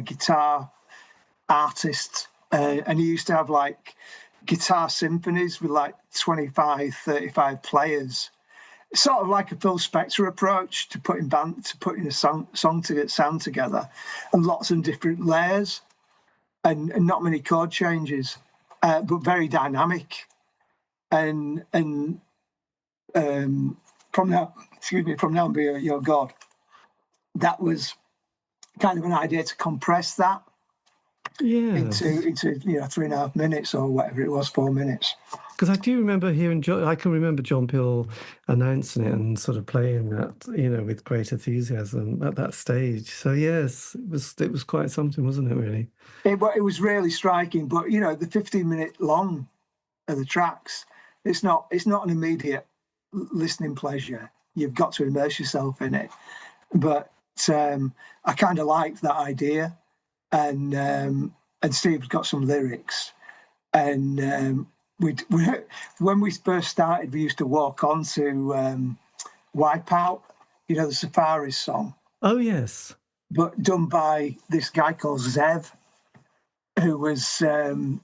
Speaker 3: guitar artist, and he used to have like guitar symphonies with like 25, 35 players. Sort of like a Phil Spector approach to putting a song to get sound together, and lots of different layers, and not many chord changes, but very dynamic. And from now and be your God, that was kind of an idea to compress that
Speaker 2: Yes.
Speaker 3: into 3.5 minutes or whatever it was, 4 minutes.
Speaker 2: Because I do remember hearing I can remember John Peel announcing it and sort of playing that, with great enthusiasm at that stage. So yes, it was quite something, wasn't it? Really.
Speaker 3: It was really striking, but the 15-minute long of the tracks, it's not an immediate listening pleasure. You've got to immerse yourself in it. But I kind of liked that idea, and Steve's got some lyrics, and when we first started, we used to walk on to Wipeout, the Safaris song.
Speaker 2: Oh yes,
Speaker 3: but done by this guy called Zev, who was an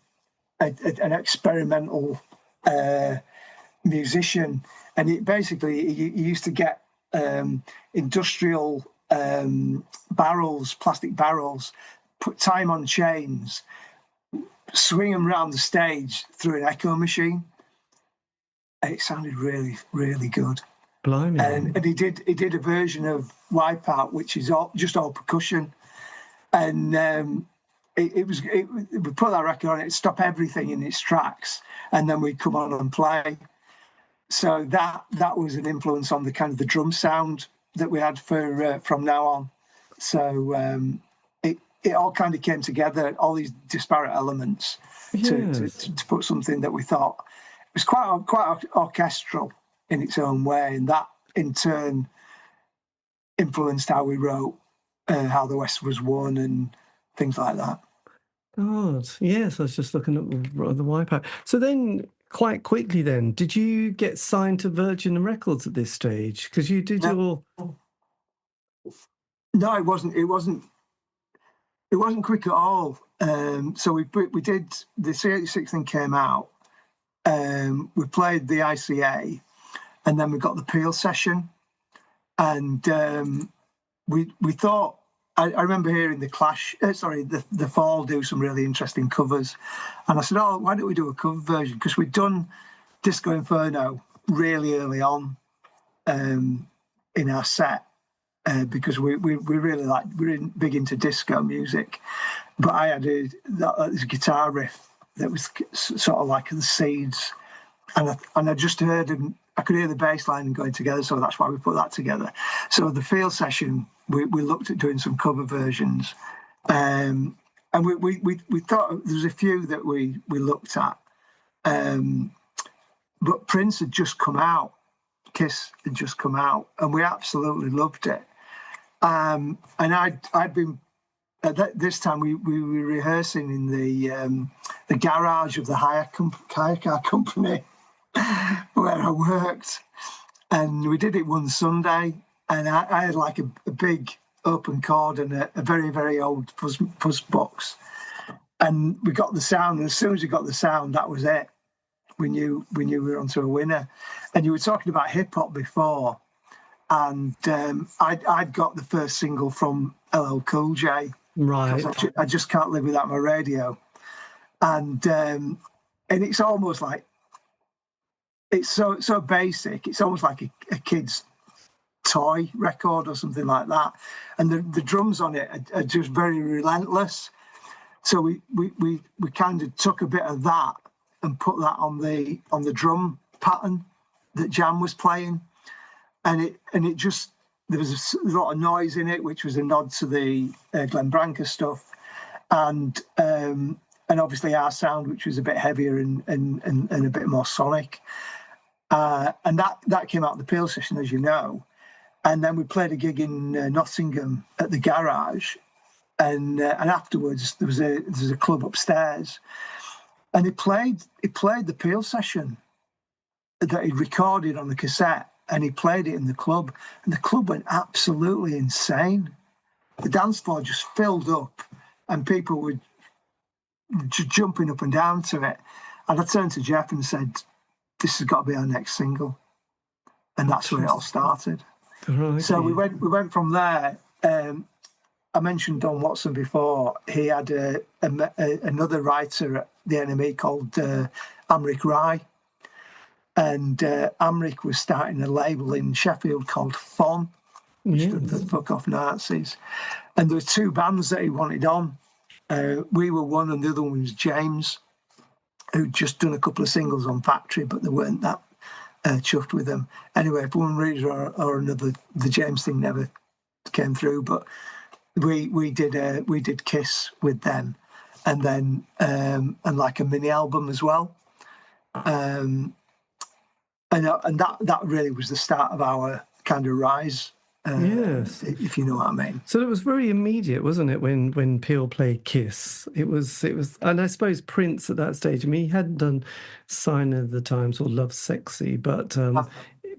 Speaker 3: experimental musician, and he used to get industrial barrels, plastic barrels, put time on chains, swing them around the stage through an echo machine, and it sounded really, really good.
Speaker 2: Blimey!
Speaker 3: And he did a version of Wipeout, which is just all percussion, and we put that record on, it'd stop everything in its tracks, and then we'd come on and play. So that was an influence on the kind of the drum sound that we had from now on. So it all kind of came together, all these disparate elements, to put something that we thought was quite orchestral in its own way, and that in turn influenced how we wrote How the West Was Won and things like that.
Speaker 2: God, yes, I was just looking at the Wipeout. So then, quite quickly then, did you get signed to Virgin Records at this stage? Because you did your...
Speaker 3: No, it wasn't quick at all. So we did, the C86 thing came out, we played the ICA, and then we got the Peel session, and we thought, I remember hearing the Fall do some really interesting covers, and I said, why don't we do a cover version? Because we'd done Disco Inferno really early on in our set, because we really we're big into disco music, but I had this guitar riff that was sort of like the Seeds, and I just heard him. I could hear the bass line going together, so that's why we put that together. So the Field session, we looked at doing some cover versions, and we thought there was a few that we looked at, but Prince had just come out, Kiss had just come out, and we absolutely loved it. And I'd been at this time we were rehearsing in the garage of the hire car company where I worked, and we did it one Sunday, and I had like a big open chord and a very, very old fuzz box, and we got the sound, and as soon as we got the sound, that was it. We knew we were onto a winner. And you were talking about hip hop before, and I'd got the first single from LL Cool J,
Speaker 2: right?
Speaker 3: I just can't live without my radio, and it's almost like, it's so basic. It's almost like a kid's toy record or something like that. And the drums on it are just very relentless. So we kind of took a bit of that and put that on the drum pattern that Jam was playing, and it just, there was a lot of noise in it, which was a nod to the Glenn Branca stuff, and obviously our sound, which was a bit heavier and a bit more sonic. And that came out of the Peel session, as you know. And then we played a gig in Nottingham at the garage, and afterwards there was a club upstairs, and he played the Peel session that he'd recorded on the cassette, and he played it in the club, and the club went absolutely insane. The dance floor just filled up, and people were jumping up and down to it. And I turned to Jeff and said, "This has got to be our next single," and that's where it all started.
Speaker 2: Right.
Speaker 3: So we went from there. I mentioned Don Watson before. He had another writer at the NME called Amric Rai, and Amric was starting a label in Sheffield called FON, which stood for Fuck Off Nazis. And there were two bands that he wanted on, We were one, and the other one was James, who'd just done a couple of singles on Factory, but they weren't that chuffed with them. Anyway, for one reason or another, the James thing never came through. But we did Kiss with them, and then and like a mini album as well. And that really was the start of our kind of rise.
Speaker 2: Yes,
Speaker 3: if you know what I mean.
Speaker 2: So it was very immediate, wasn't it? When Peel played Kiss, it was, and I suppose Prince at that stage. I mean, he hadn't done Sign of the Times or Love Sexy, but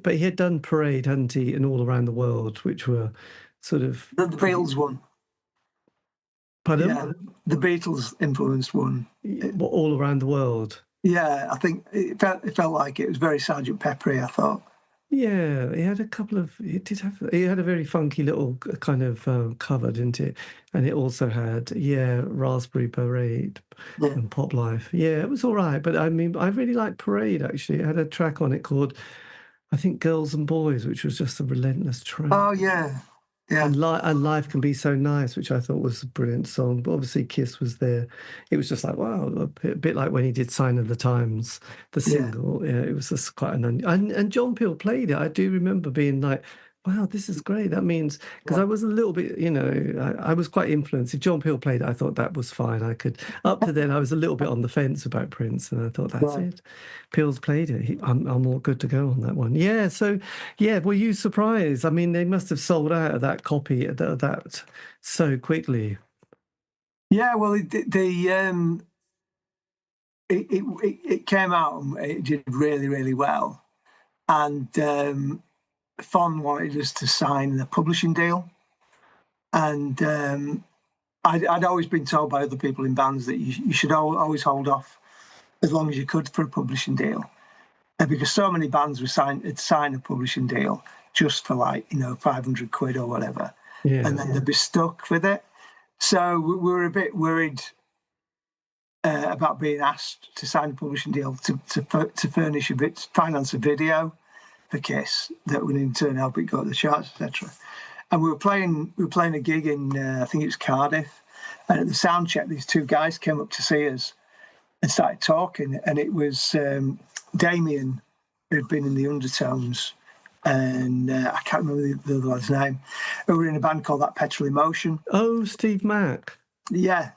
Speaker 2: he had done Parade, hadn't he, and All Around the World, which were sort of
Speaker 3: the Beatles one.
Speaker 2: Pardon?
Speaker 3: Yeah, the Beatles influenced one.
Speaker 2: All Around the World.
Speaker 3: Yeah, I think it felt like it was very Sergeant Peppery, I thought.
Speaker 2: Yeah, he had a couple of. He had a very funky little kind of cover, didn't it? And it also had Raspberry Parade and Pop Life. Yeah, it was all right, but I mean, I really liked Parade. Actually, it had a track on it called, I think, Girls and Boys, which was just a relentless track.
Speaker 3: Oh yeah. Yeah.
Speaker 2: And Life Can Be So Nice, which I thought was a brilliant song. But obviously Kiss was there. It was just like, wow, a bit like when he did Sign of the Times, the single. Yeah, it was just quite and John Peel played it. I do remember being like, wow, this is great. That means, because I was a little bit, I was quite influenced. If John Peel played it, I thought that was fine. I could, up to then, I was a little bit on the fence about Prince, and I thought, that's it. Peel's played it. I'm all good to go on that one. Yeah, so, were you surprised? I mean, they must have sold out of that copy, that so quickly.
Speaker 3: Yeah, well, it came out and it did really, really well. And Fon wanted us to sign the publishing deal, and I'd always been told by other people in bands that you should always hold off as long as you could for a publishing deal, because so many bands were sign a publishing deal just for £500 or whatever, and then they'd be stuck with it. So we were a bit worried about being asked to sign a publishing deal to finance a video for Kiss that would in turn help it go to the charts, etc. And we were playing a gig in I think it was Cardiff, and at the sound check, these two guys came up to see us and started talking, and it was Damien, who'd been in the Undertones, and I can't remember the other one's name, who were in a band called That Petrol Emotion.
Speaker 2: Oh, Steve Mack.
Speaker 3: Yeah.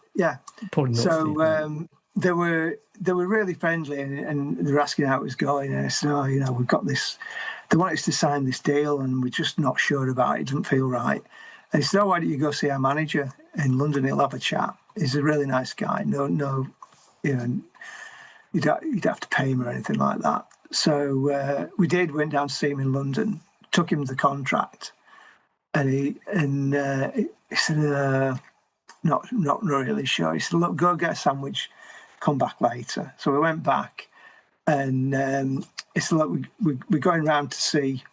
Speaker 2: Probably not.
Speaker 3: So they were really friendly, and they were asking how it was going. And I said, we've got this. They want us to sign this deal, and we're just not sure about it. It doesn't feel right. And he said, why don't you go see our manager in London? He'll have a chat. He's a really nice guy. No, you don't have to pay him or anything like that. So we went down to see him in London, took him the contract, and he said, not really sure. He said, look, go get a sandwich, come back later. So we went back, and he said, look, we're going round to see.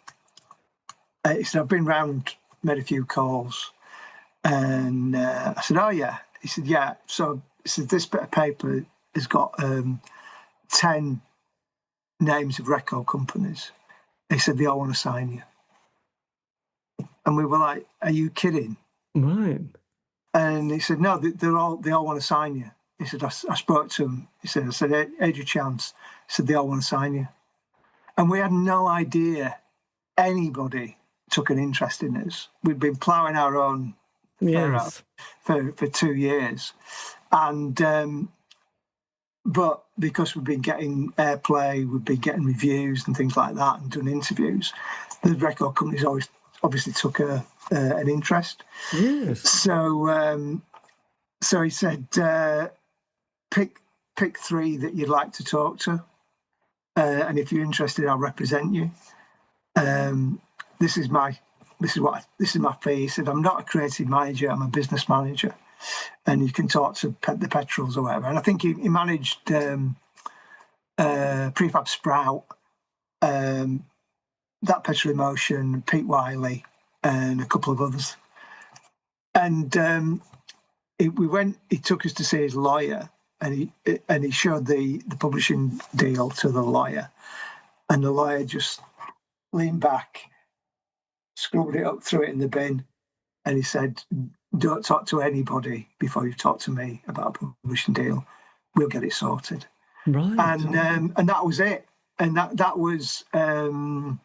Speaker 3: He said, I've been round, made a few calls, and I said, oh yeah. He said, yeah. So he said, this bit of paper has got 10 names of record companies. He said, they all want to sign you. And we were like, are you kidding?
Speaker 2: Right.
Speaker 3: And he said, no, they all want to sign you. He said, I spoke to him. He said, here's your chance. He said, they all want to sign you. And we had no idea anybody took an interest in us. We'd been ploughing our own for 2 years. And but because we've been getting airplay, we've been getting reviews and things like that, and done interviews, the record companies obviously took an interest.
Speaker 2: Yes.
Speaker 3: So he said, pick 3 that you'd like to talk to, and if you're interested, I'll represent you. This is my fee. He said, I'm not a creative manager, I'm a business manager, and you can talk to the Petrols or whatever. And I think he managed Prefab Sprout, That Petrol Emotion, Pete Wiley, and a couple of others. And he took us to see his lawyer, and he showed the publishing deal to the lawyer, and the lawyer just leaned back, scrubbed it up, threw it in the bin, and he said, don't talk to anybody before you talk to me about a publishing deal. We'll get it sorted.
Speaker 2: Right.
Speaker 3: And that was it. And that was the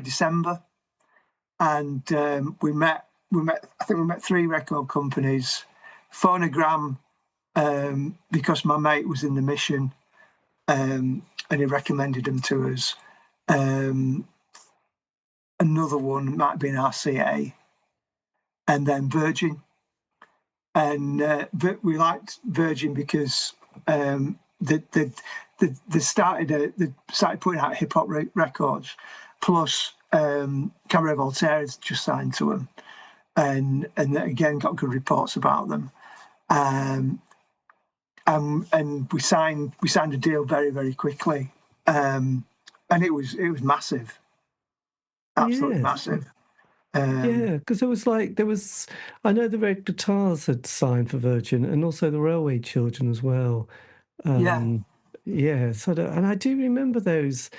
Speaker 3: December. And we met. I think we met 3 record companies, Phonogram, because my mate was in the mission, and he recommended them to us. Another one might have been RCA, and then Virgin. And we liked Virgin because they started putting out hip hop records. Plus, Cabaret Voltaire had just signed to them, and again got good reports about them. And we signed a deal very, very quickly, and it was massive, absolutely massive.
Speaker 2: Yeah, because I know the Red Guitars had signed for Virgin, and also the Railway Children as well. Yeah. So and I do remember those.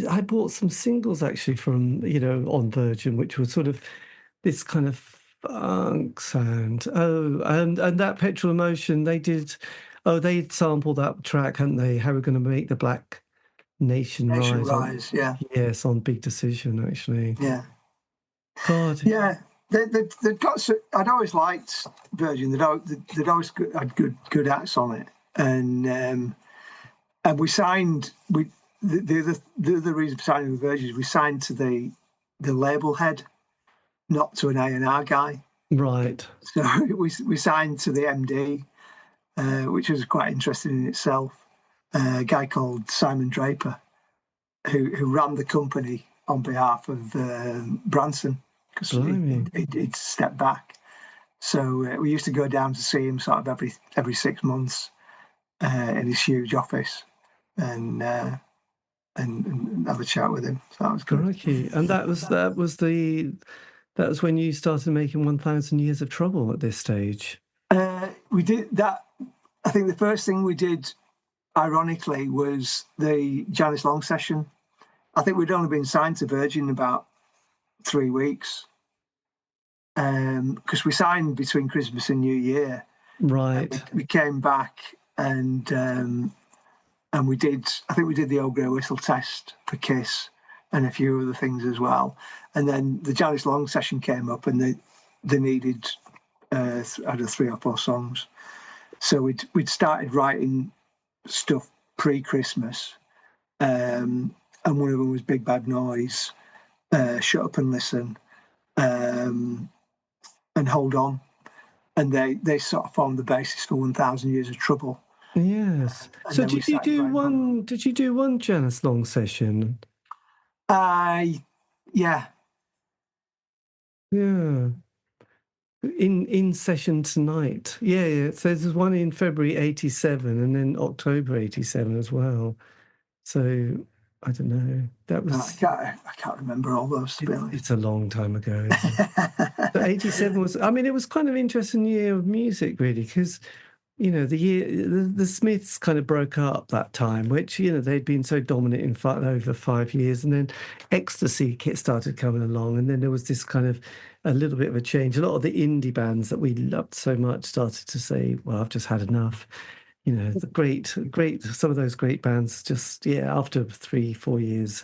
Speaker 2: I bought some singles actually from on Virgin, which was sort of this kind of funk sound. Oh, and that Petrol Emotion, they did. Oh, they sampled that track, hadn't they? How we're going to make the Black Nation Rise. Yes, on Big Decision, actually.
Speaker 3: Yeah.
Speaker 2: God.
Speaker 3: Yeah, they'd got. I'd always liked Virgin. They'd always had good acts on it, and we signed. The other reason for signing with Virgin is we signed to the label head, not to an A&R guy.
Speaker 2: Right.
Speaker 3: So we signed to the MD, which was quite interesting in itself. A guy called Simon Draper, who ran the company on behalf of Branson, because he'd stepped back. So we used to go down to see him sort of every 6 months in his huge office, and have a chat with him. So that was good.
Speaker 2: Crikey. And that was when you started making 1,000 Years of Trouble at this stage.
Speaker 3: We did that. I think the first thing we did, ironically, was the Janice Long session. I think we'd only been signed to Virgin about 3 weeks, because we signed between Christmas and New Year.
Speaker 2: Right.
Speaker 3: We came back and we did. I think we did the Old Grey Whistle test for Kiss and a few other things as well. And then the Janice Long session came up, and they needed I don't know, 3 or 4 songs. So we'd started writing stuff pre-Christmas, and one of them was Big Bad Noise, Shut Up and Listen, and Hold On, and they sort of formed the basis for 1,000 Years of Trouble.
Speaker 2: Yes. So did you do one Janice Long session?
Speaker 3: Yeah.
Speaker 2: In Session Tonight. Yeah. So there's one in February 87 and then October 87 as well. So I don't know. That was.
Speaker 3: I can't remember all those, to be honest.
Speaker 2: It's a long time ago. But 87 was. I mean, it was kind of an interesting year of music, really, because the Smiths kind of broke up that time, which they'd been so dominant in over 5 years, and then Ecstasy started coming along, and then there was this kind of a little bit of a change. A lot of the indie bands that we loved so much started to say, "Well, I've just had enough." The great, some of those great bands just, after 3-4 years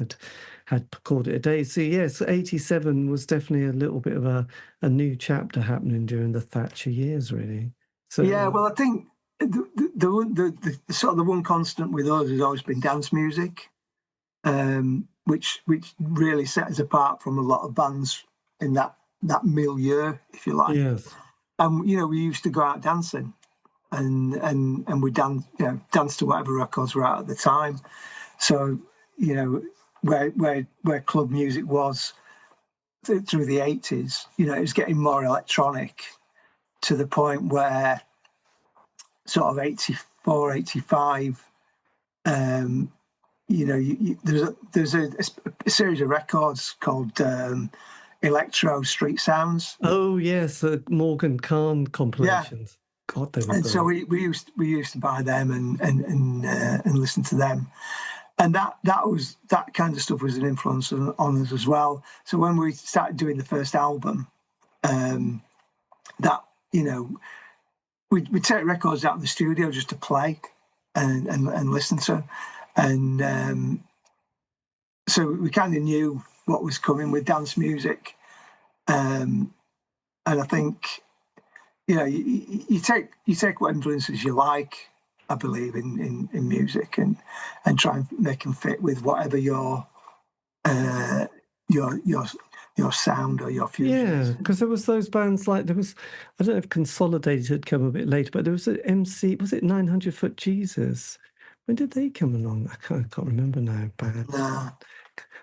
Speaker 2: had called it a day. So yes, 87 was definitely a little bit of a new chapter happening during the Thatcher years, really. So
Speaker 3: yeah, well, I think the sort of the one constant with us has always been dance music, which really set us apart from a lot of bands in that milieu, if you like.
Speaker 2: Yes.
Speaker 3: And we used to go out dancing, and we dance to whatever records were out at the time. So where club music was through the 80s, it was getting more electronic, to the point where sort of 84, 85, there's a series of records called Electro Street Sounds.
Speaker 2: Oh yes, the Morgan Khan compilations. Yeah. God, they were
Speaker 3: and
Speaker 2: great.
Speaker 3: So we used to buy them and listen to them. And that kind of stuff was an influence on us as well. So when we started doing the first album, that, you know, we'd take records out of the studio just to play and listen to. And so we kind of knew what was coming with dance music. And I think, you know, you take what influences you like, I believe, in music, and try and make them fit with whatever your sound or your fusion.
Speaker 2: Yeah, because there was those bands like, there was, I don't know if Consolidated had come a bit later, but there was an MC, was it 900 Foot Jesus? When did they come along? I can't remember now. Bad.
Speaker 3: No.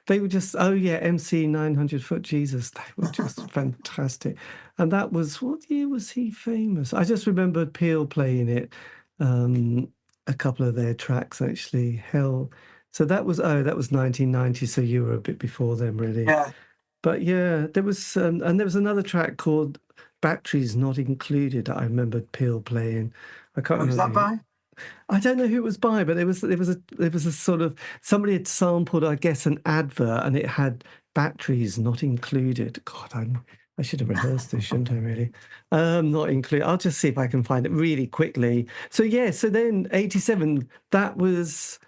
Speaker 2: They were just, oh yeah, MC 900 Foot Jesus. They were just fantastic. And that was, what year was he famous? I just remembered Peel playing it, a couple of their tracks actually. Hell. So that was 1990. So you were a bit before them, really.
Speaker 3: Yeah.
Speaker 2: But yeah, there was, and there was another track called Batteries Not Included that I remembered Peel playing. I can't remember.
Speaker 3: Was that by?
Speaker 2: I don't know who it was by, but there was a sort of, somebody had sampled, I guess, an advert, and it had Batteries Not Included. God, I should have rehearsed this, shouldn't I, really? Not included. I'll just see if I can find it really quickly. So yeah, so then 87, that was,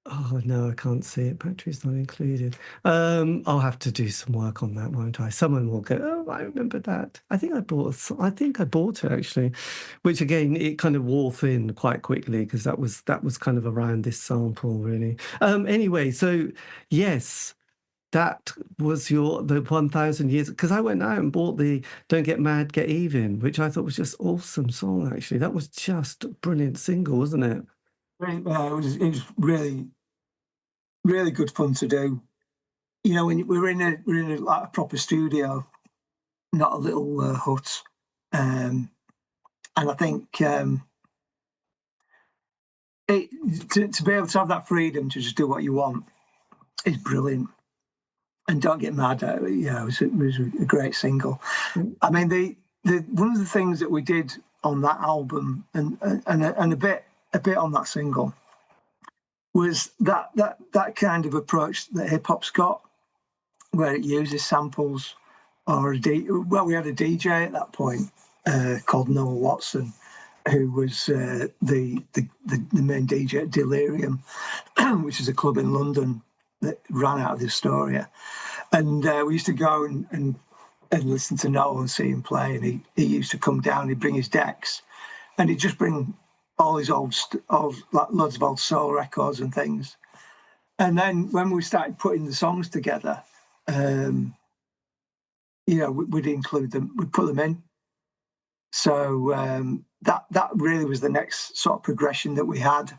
Speaker 2: oh no, I can't see it. Batteries Not Included. I'll have to do some work on that, won't I? Someone will go, oh, I remember that. I think I bought it actually, which again, it kind of wore thin quite quickly because that was kind of around this sample, really. Anyway, so yes, that was the 1,000 years, because I went out and bought the Don't Get Mad, Get Even, which I thought was just awesome song, actually. That was just a brilliant single, wasn't it?
Speaker 3: It was really, really good fun to do. You know, when we're in a like a proper studio, not a little hut, and I think to be able to have that freedom to just do what you want is brilliant. And Don't Get Mad, it was a great single. I mean, the one of the things that we did on that album and a bit on that single was that kind of approach that hip hop's got, where it uses samples or we had a DJ at that point called Noah Watson, who was the main DJ at Delirium, which is a club in London that ran out of the Astoria. And we used to go and listen to Noel and see him play. And he used to come down, he'd bring his decks, and he'd just bring all his old like loads of old soul records and things. And then when we started putting the songs together, you know, we'd include them, we'd put them in. So that really was the next sort of progression that we had,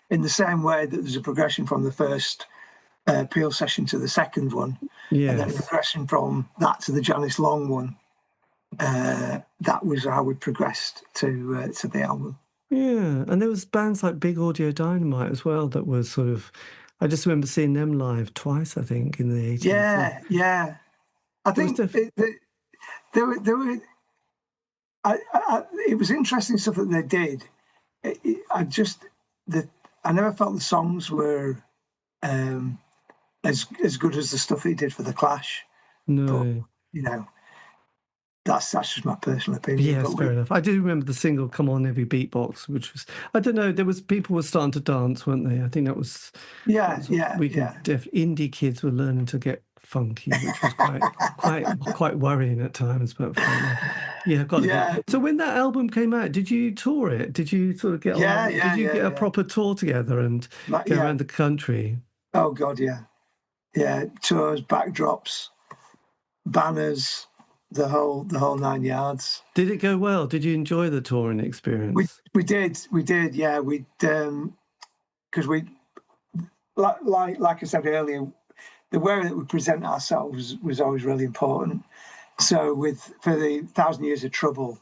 Speaker 3: in the same way that there's a progression from the first Peel session to the second one, and then a progression from that to the Janice Long one. That was how we progressed to the album.
Speaker 2: Yeah, and there was bands like Big Audio Dynamite as well that was sort of, I just remember seeing them live twice, I think, in the 80s.
Speaker 3: Yeah. I think there were. It was interesting stuff that they did. I never felt the songs were as good as the stuff they did for the Clash.
Speaker 2: No,
Speaker 3: but, you know, that's just my personal opinion.
Speaker 2: Yes, fair enough. I do remember the single "Come On Every Beatbox," which was, I don't know, people were starting to dance, weren't they? I think that was indie kids were learning to get funky, which was quite worrying at times, but yeah. So when that album came out, did you tour it? Did you sort of get get a proper tour together and go around the country?
Speaker 3: Oh God, yeah, tours, backdrops, banners, the whole 9 yards.
Speaker 2: Did it go well? Did you enjoy the touring experience?
Speaker 3: We did, yeah. We because we like I said earlier, the way that we present ourselves was always really important. So for the 1,000 Years of Trouble,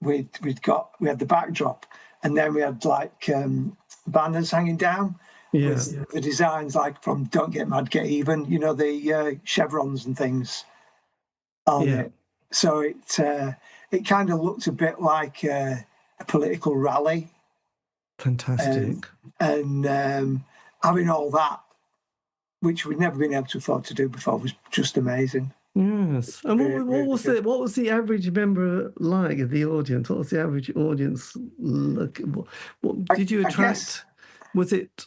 Speaker 3: we had the backdrop, and then we had like banners hanging down with the designs like from Don't Get Mad, Get Even, you know, the chevrons and things on it. So it kind of looked a bit like a political rally.
Speaker 2: Fantastic.
Speaker 3: And having all that, which we'd never been able to afford to do before, was just amazing.
Speaker 2: Yes. And
Speaker 3: Really,
Speaker 2: what was
Speaker 3: really
Speaker 2: it? What was the average member like of the audience? What was the average audience look? What did you
Speaker 3: I
Speaker 2: attract?
Speaker 3: guess,
Speaker 2: Was it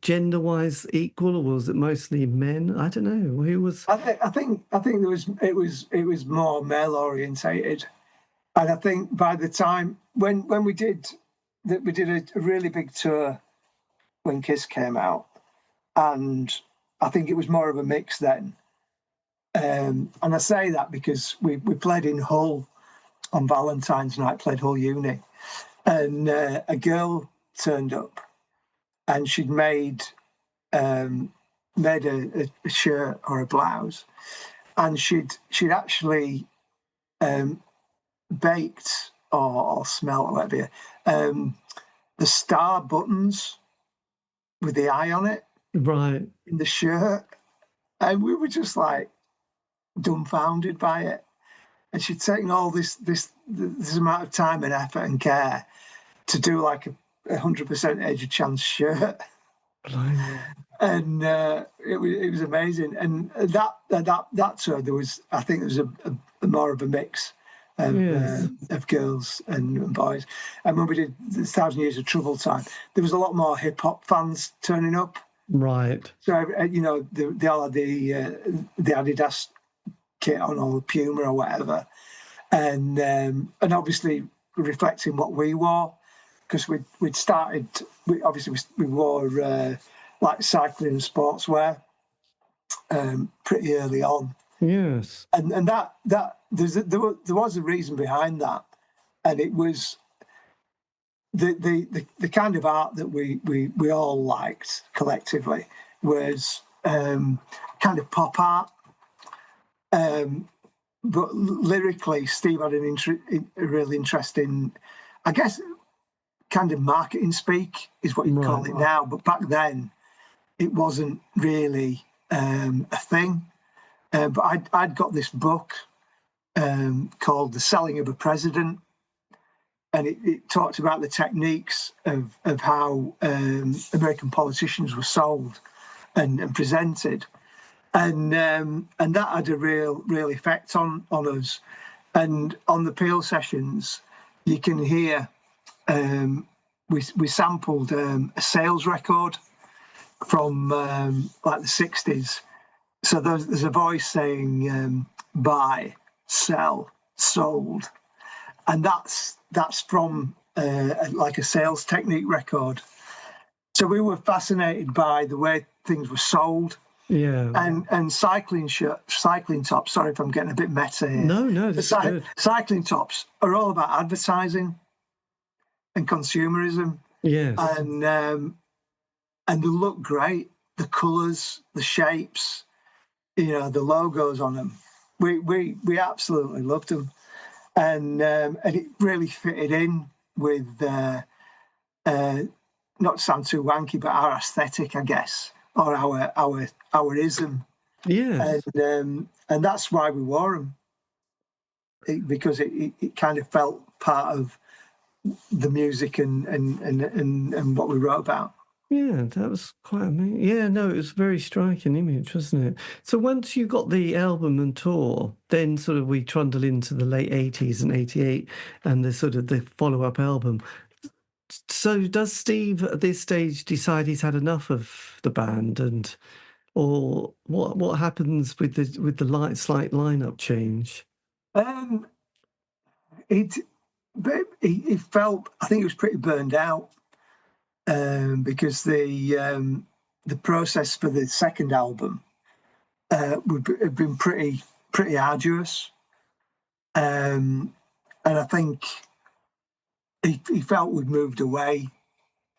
Speaker 2: gender-wise equal, or was it mostly men? I don't know. Who was?
Speaker 3: I think it was more male orientated, and I think by the time when we did that, we did a really big tour when Kiss came out, and I think it was more of a mix then. And I say that because we played in Hull on Valentine's night, played Hull Uni, and a girl turned up, and she'd made a shirt or a blouse, and she'd actually baked or smelt or whatever the star buttons with the eye on it,
Speaker 2: Right.
Speaker 3: in the shirt, and we were just like dumbfounded by it. And she'd taken all this amount of time and effort and care to do like a 100% Age of Chance shirt.
Speaker 2: Blimey.
Speaker 3: And it was amazing. And that tour, I think there was a more of a mix of girls and boys. And when we did the 1,000 Years of Trouble time, there was a lot more hip hop fans turning up.
Speaker 2: Right.
Speaker 3: So they all had the Adidas kit on, or the Puma or whatever, and obviously reflecting what we wore, because we'd started. We wore like cycling and sportswear pretty early on.
Speaker 2: Yes.
Speaker 3: And that there was a reason behind that, and it was the kind of art that we all liked collectively was kind of pop art. But lyrically, Steve had a real interest in, I guess, kind of marketing speak is what you'd call it now. But back then, it wasn't really a thing. But I'd got this book called The Selling of a President, and it talked about the techniques of how American politicians were sold and presented. And that had a real effect on us. And on the Peel sessions, you can hear we sampled a sales record from like the 60s. So there's a voice saying buy, sell, sold, and that's from like a sales technique record. So we were fascinated by the way things were sold.
Speaker 2: Yeah.
Speaker 3: And cycling tops. Sorry if I'm getting a bit meta here.
Speaker 2: No, this is good.
Speaker 3: Cycling tops are all about advertising and consumerism.
Speaker 2: Yes.
Speaker 3: And they look great. The colours, the shapes, the logos on them. We absolutely loved them, and it really fitted in with not to sound too wanky, but our aesthetic, I guess, or our ism.
Speaker 2: Yes.
Speaker 3: And that's why we wore them, because it kind of felt part of the music and what we wrote about.
Speaker 2: Yeah, that was quite amazing. Yeah, no, it was a very striking image, wasn't it? So once you got the album and tour, then sort of we trundle into the late 80s and 88 and the sort of the follow-up album. So does Steve at this stage decide he's had enough of the band, or what happens with the slight lineup change?
Speaker 3: He felt, I think he was pretty burned out, because the process for the second album had been pretty arduous, and I think he felt we'd moved away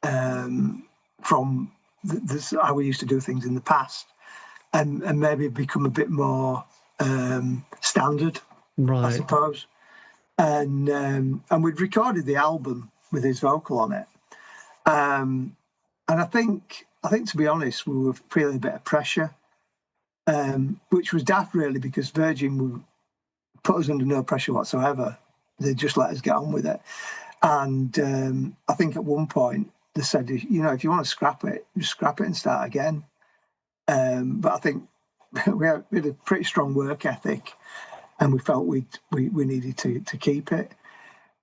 Speaker 3: from how we used to do things in the past, and maybe become a bit more standard,
Speaker 2: Right.
Speaker 3: I suppose. And we'd recorded the album with his vocal on it, and I think to be honest, we were feeling a bit of pressure, which was daft really, because Virgin would put us under no pressure whatsoever. They just let us get on with it. And I think at one point they said, if you want to scrap it, just scrap it and start again. But I think we had a pretty strong work ethic, and we felt we needed to keep it.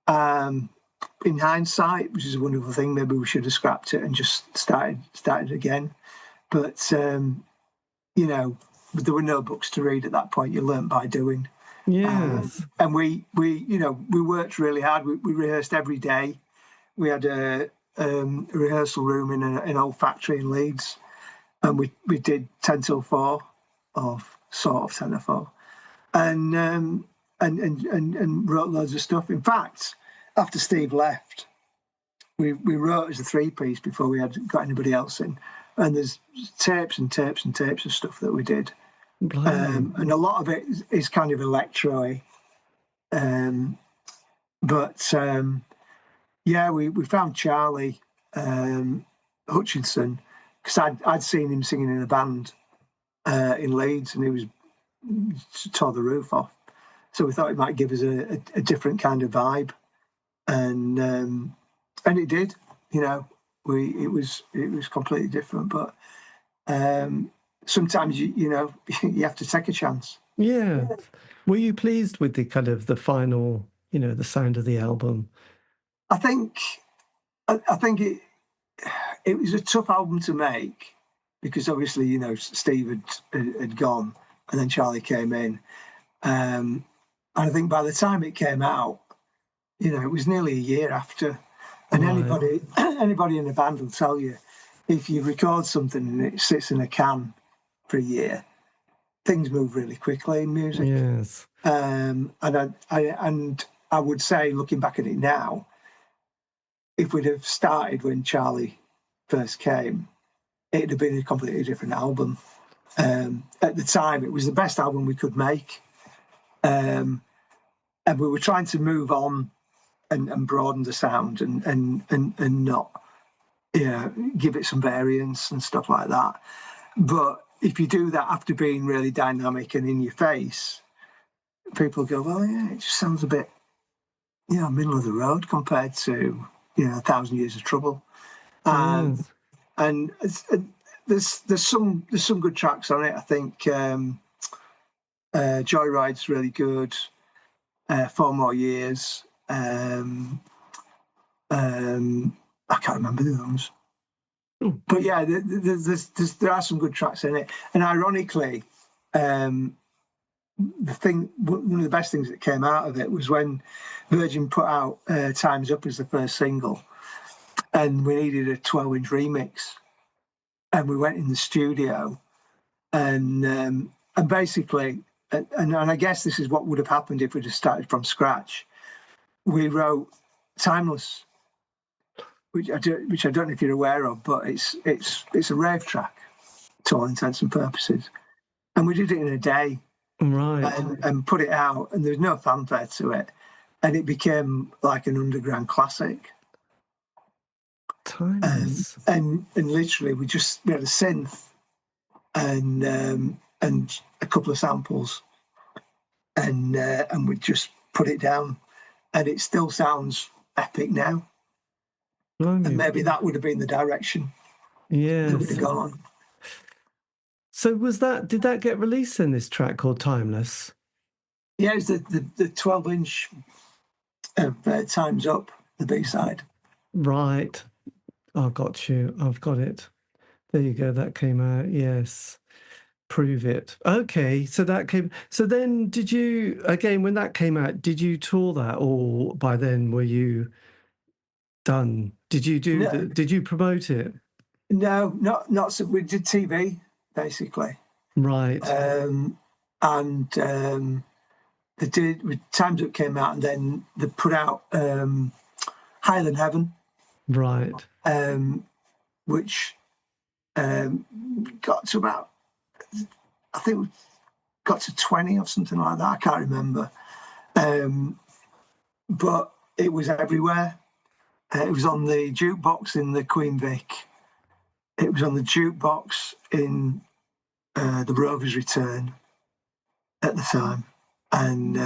Speaker 3: In hindsight, which is a wonderful thing, maybe we should have scrapped it and just started again. But there were no books to read at that point. You learnt by doing.
Speaker 2: Yes.
Speaker 3: And we worked really hard. We rehearsed every day. We had a rehearsal room in an old factory in Leeds, and we did 10 till 4, or sort of 10 till 4, and wrote loads of stuff. In fact, after Steve left, we wrote as a 3-piece before we had got anybody else in, and there's tapes and tapes and tapes of stuff that we did. And a lot of it is kind of electro-y. We found Charlie Hutchinson, because I'd seen him singing in a band in Leeds, and he was tore the roof off. So we thought it might give us a different kind of vibe, and it did. It was completely different, but. Sometimes you have to take a chance.
Speaker 2: Yeah. Were you pleased with the kind of the final, the sound of the album?
Speaker 3: I think it was a tough album to make, because obviously Steve had gone, and then Charlie came in, and I think by the time it came out, it was nearly a year after. And
Speaker 2: Right.
Speaker 3: anybody in the band will tell you, if you record something and it sits in a can for a year, things move really quickly in music.
Speaker 2: Yes.
Speaker 3: And I would say, looking back at it now, if we'd have started when Charlie first came, it'd have been a completely different album. At the time, it was the best album we could make, and we were trying to move on and broaden the sound and not give it some variance and stuff like that. But if you do that after being really dynamic and in your face, people go, well, yeah, it just sounds a bit, middle of the road compared to, 1,000 Years of Trouble.
Speaker 2: Yes.
Speaker 3: And there's some good tracks on it. I think Joyride's really good. 4 More Years. I can't remember the others. But yeah, there are some good tracks in it. And ironically, one of the best things that came out of it was when Virgin put out Time's Up as the first single, and we needed a 12-inch remix. And we went in the studio, and basically, and I guess this is what would have happened if we'd have started from scratch. We wrote Timeless, which I don't know if you're aware of, but it's a rave track to all intents and purposes. And we did it in a day,
Speaker 2: Right.
Speaker 3: and put it out, and there was no fanfare to it, and it became like an underground classic.
Speaker 2: Timeless.
Speaker 3: And literally, we had a synth and a couple of samples, and we just put it down, and it still sounds epic now.
Speaker 2: Blimey.
Speaker 3: And maybe that would have been the direction that would
Speaker 2: Yes.
Speaker 3: have gone.
Speaker 2: So did that get released in this track called Timeless?
Speaker 3: Yeah, it's the 12-inch of Time's Up, the B-side.
Speaker 2: Right. I got you. I've got it. There you go. That came out. Yes. Prove It. Okay. So then did you, again, when that came out, did you tour that, or by then were you done? Did you promote it?
Speaker 3: No, not so. We did TV, basically.
Speaker 2: Right.
Speaker 3: And they did, Time's Up came out, and then they put out Higher Than Heaven.
Speaker 2: Right.
Speaker 3: Which got to about, I think we got to 20 or something like that. I can't remember. But it was everywhere. It was on the jukebox in the Queen Vic. It was on the jukebox in the Rover's Return at the time. And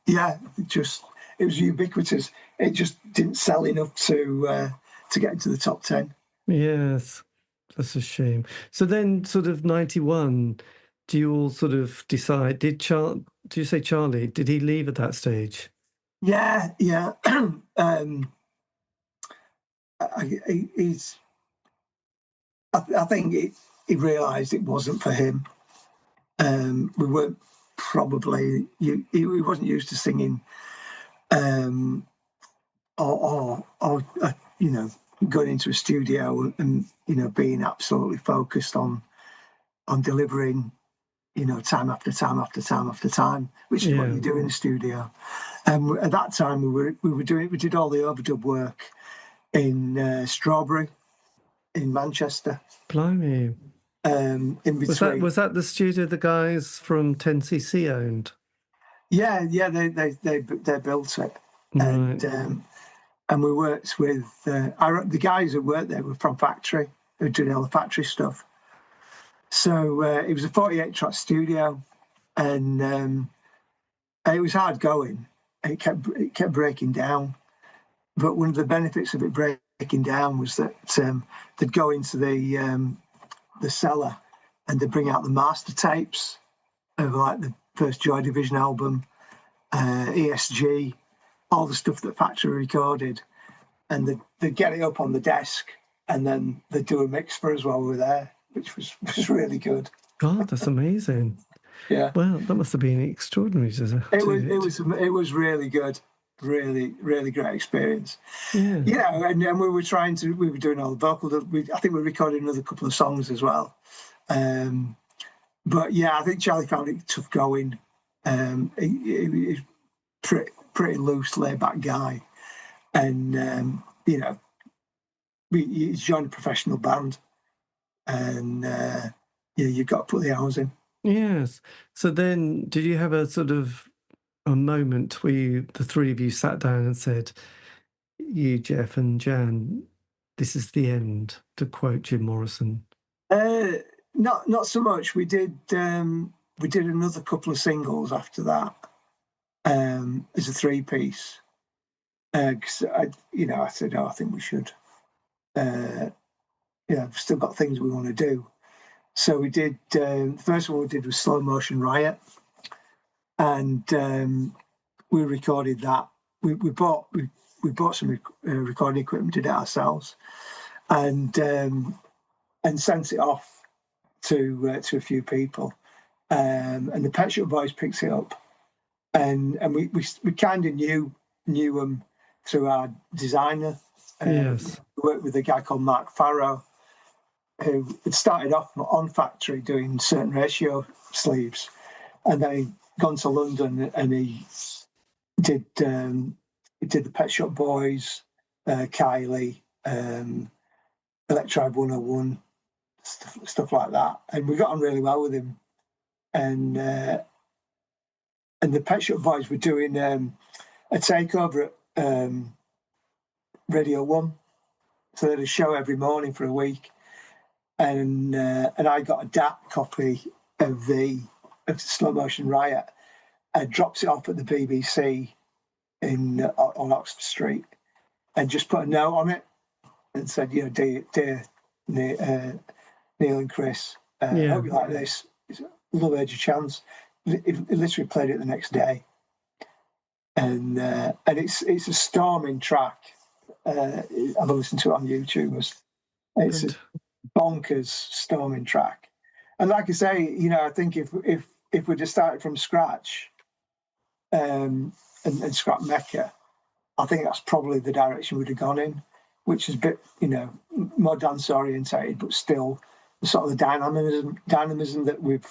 Speaker 3: it was ubiquitous. It just didn't sell enough to to get into the top 10.
Speaker 2: Yes, that's a shame. So then, sort of 91, do you all sort of decide? Do you say Charlie? Did he leave at that stage?
Speaker 3: Yeah. I think he realised it wasn't for him. We weren't probably. He wasn't used to singing, or going into a studio and being absolutely focused on delivering, time after time after time after time, which is what you do in a studio. At that time, we did all the overdub work in Strawberry in Manchester.
Speaker 2: Blimey.
Speaker 3: In between.
Speaker 2: Was that the studio the guys from 10cc owned?
Speaker 3: Yeah, they built it,
Speaker 2: right.
Speaker 3: And we worked with the guys who worked there were from Factory, who did all the Factory stuff. So it was a 48-track studio, and it was hard going. It kept breaking down, but one of the benefits of it breaking down was that they'd go into the cellar and they'd bring out the master tapes of like the first Joy Division album, ESG, all the stuff that Factory recorded, and they'd get it up on the desk, and then they'd do a mix for us while we were there, which was really good.
Speaker 2: God, that's amazing.
Speaker 3: Yeah.
Speaker 2: Well, that must have been extraordinary.
Speaker 3: It was really good, really, really great experience.
Speaker 2: Yeah.
Speaker 3: And we were doing all the vocal. I think we recorded another couple of songs as well. But yeah, I think Charlie found it tough going. He's pretty loose, laid back guy, and he's joined a professional band, and you've got to put the hours in.
Speaker 2: Yes. So then, did you have a sort of a moment where the three of you sat down and said, "You, Jeff, and Jan, this is the end," to quote Jim Morrison?
Speaker 3: Not so much. We did another couple of singles after that as a 3-piece. Because I said, I think we should. I've still got things we want to do. So we did. The first one we did was Slow Motion Riot, and we recorded that. We bought some recording equipment, did it ourselves, and sent it off to a few people, and the Pet Shop Boys picked it up, and we kind of knew them through our designer.
Speaker 2: Yes.
Speaker 3: We worked with a guy called Mark Farrow, who had started off on Factory doing certain ratio sleeves, and then he'd gone to London and he did the Pet Shop Boys, Kylie, Electribe 101, stuff like that, and we got on really well with him. And the Pet Shop Boys were doing a takeover at Radio 1, so they had a show every morning for a week. And I got a DAT copy of Slow Motion Riot. I dropped it off at the BBC on Oxford Street, and just put a note on it and said, dear Neil and Chris, I hope you like this. Love Edge of Chance. It literally played it the next day, and it's a storming track. I've listened to it on YouTube. It's a bonkers storming track, and like I say, I think if we'd have started from scratch and scrap Mecca, I think that's probably the direction we'd have gone in, which is a bit more dance orientated, but still the sort of the dynamism that we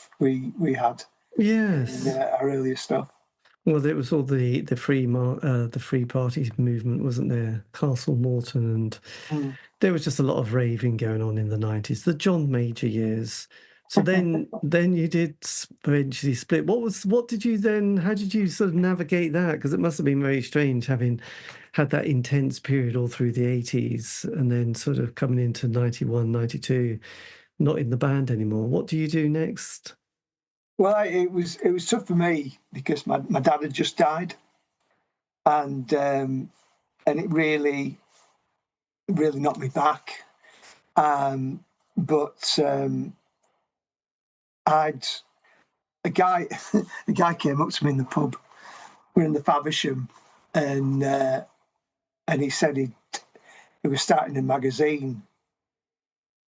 Speaker 3: had in our earlier stuff.
Speaker 2: Well, there was all the free parties movement, wasn't there? Castle Morton, and there was just a lot of raving going on in the 90s, the John Major years. So then you did eventually split. What did you then? How did you sort of navigate that? Because it must have been very strange having had that intense period all through the 80s, and then sort of coming into 91, 92, not in the band anymore. What do you do next?
Speaker 3: Well, it was tough for me because my dad had just died, and it really really knocked me back. But I'd a guy came up to me in the pub. We're in the Faversham, and he said he was starting a magazine,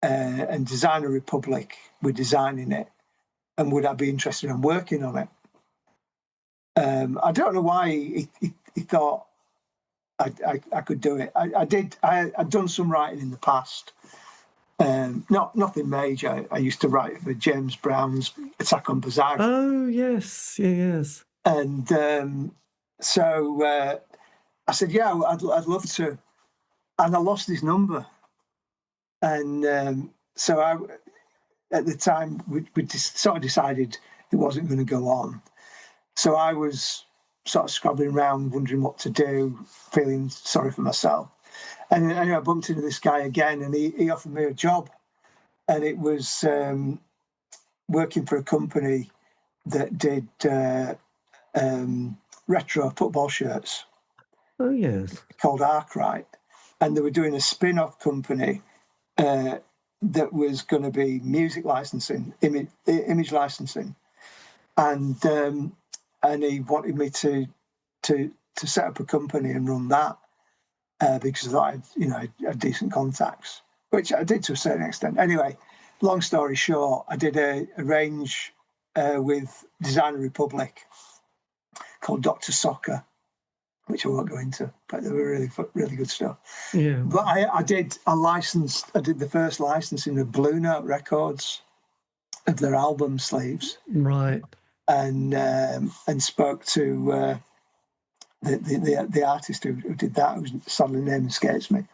Speaker 3: and Designer Republic were designing it, and would I be interested in working on it? I don't know why he thought I could do it. I did. I'd done some writing in the past. Nothing major. I used to write for James Brown's Attack on Bazag.
Speaker 2: Oh yes, yes.
Speaker 3: And so I said, yeah, I'd love to. And I lost his number. And so at the time, we sort of decided it wasn't going to go on. So I was sort of scrabbling around, wondering what to do, feeling sorry for myself. And anyway, I bumped into this guy again, and he offered me a job. And it was working for a company that did retro football shirts.
Speaker 2: Oh, yes.
Speaker 3: Called Arkwright. And they were doing a spin-off company that was going to be music licensing, image licensing. And he wanted me to set up a company and run that. Because I had decent contacts, which I did to a certain extent. Anyway, long story short, I did a range with Designer Republic called Dr. Soccer, which I won't go into, but they were really good stuff.
Speaker 2: Yeah.
Speaker 3: But I did the first licensing of Blue Note Records of their album sleeves.
Speaker 2: Right.
Speaker 3: And spoke to the artist who did that, whose sadly name escapes me,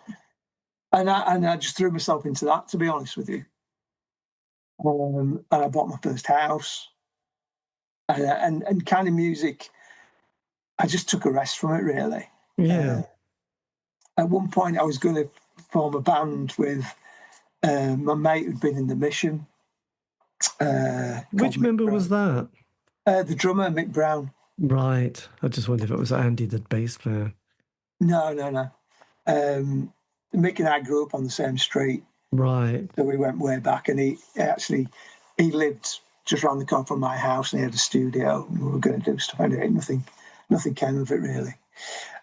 Speaker 3: and I just threw myself into that, to be honest with you. And I bought my first house, and kind of music, I just took a rest from it, really.
Speaker 2: Yeah.
Speaker 3: At one point, I was going to form a band with my mate who'd been in the Mission.
Speaker 2: Which member was that?
Speaker 3: The drummer, Mick Brown.
Speaker 2: Right. I just wondered if it was Andy, the bass player.
Speaker 3: No. Mick and I grew up on the same street.
Speaker 2: Right.
Speaker 3: So we went way back, and he lived just around the corner from my house, and he had a studio, and we were going to do stuff. Anyway, nothing came of it really.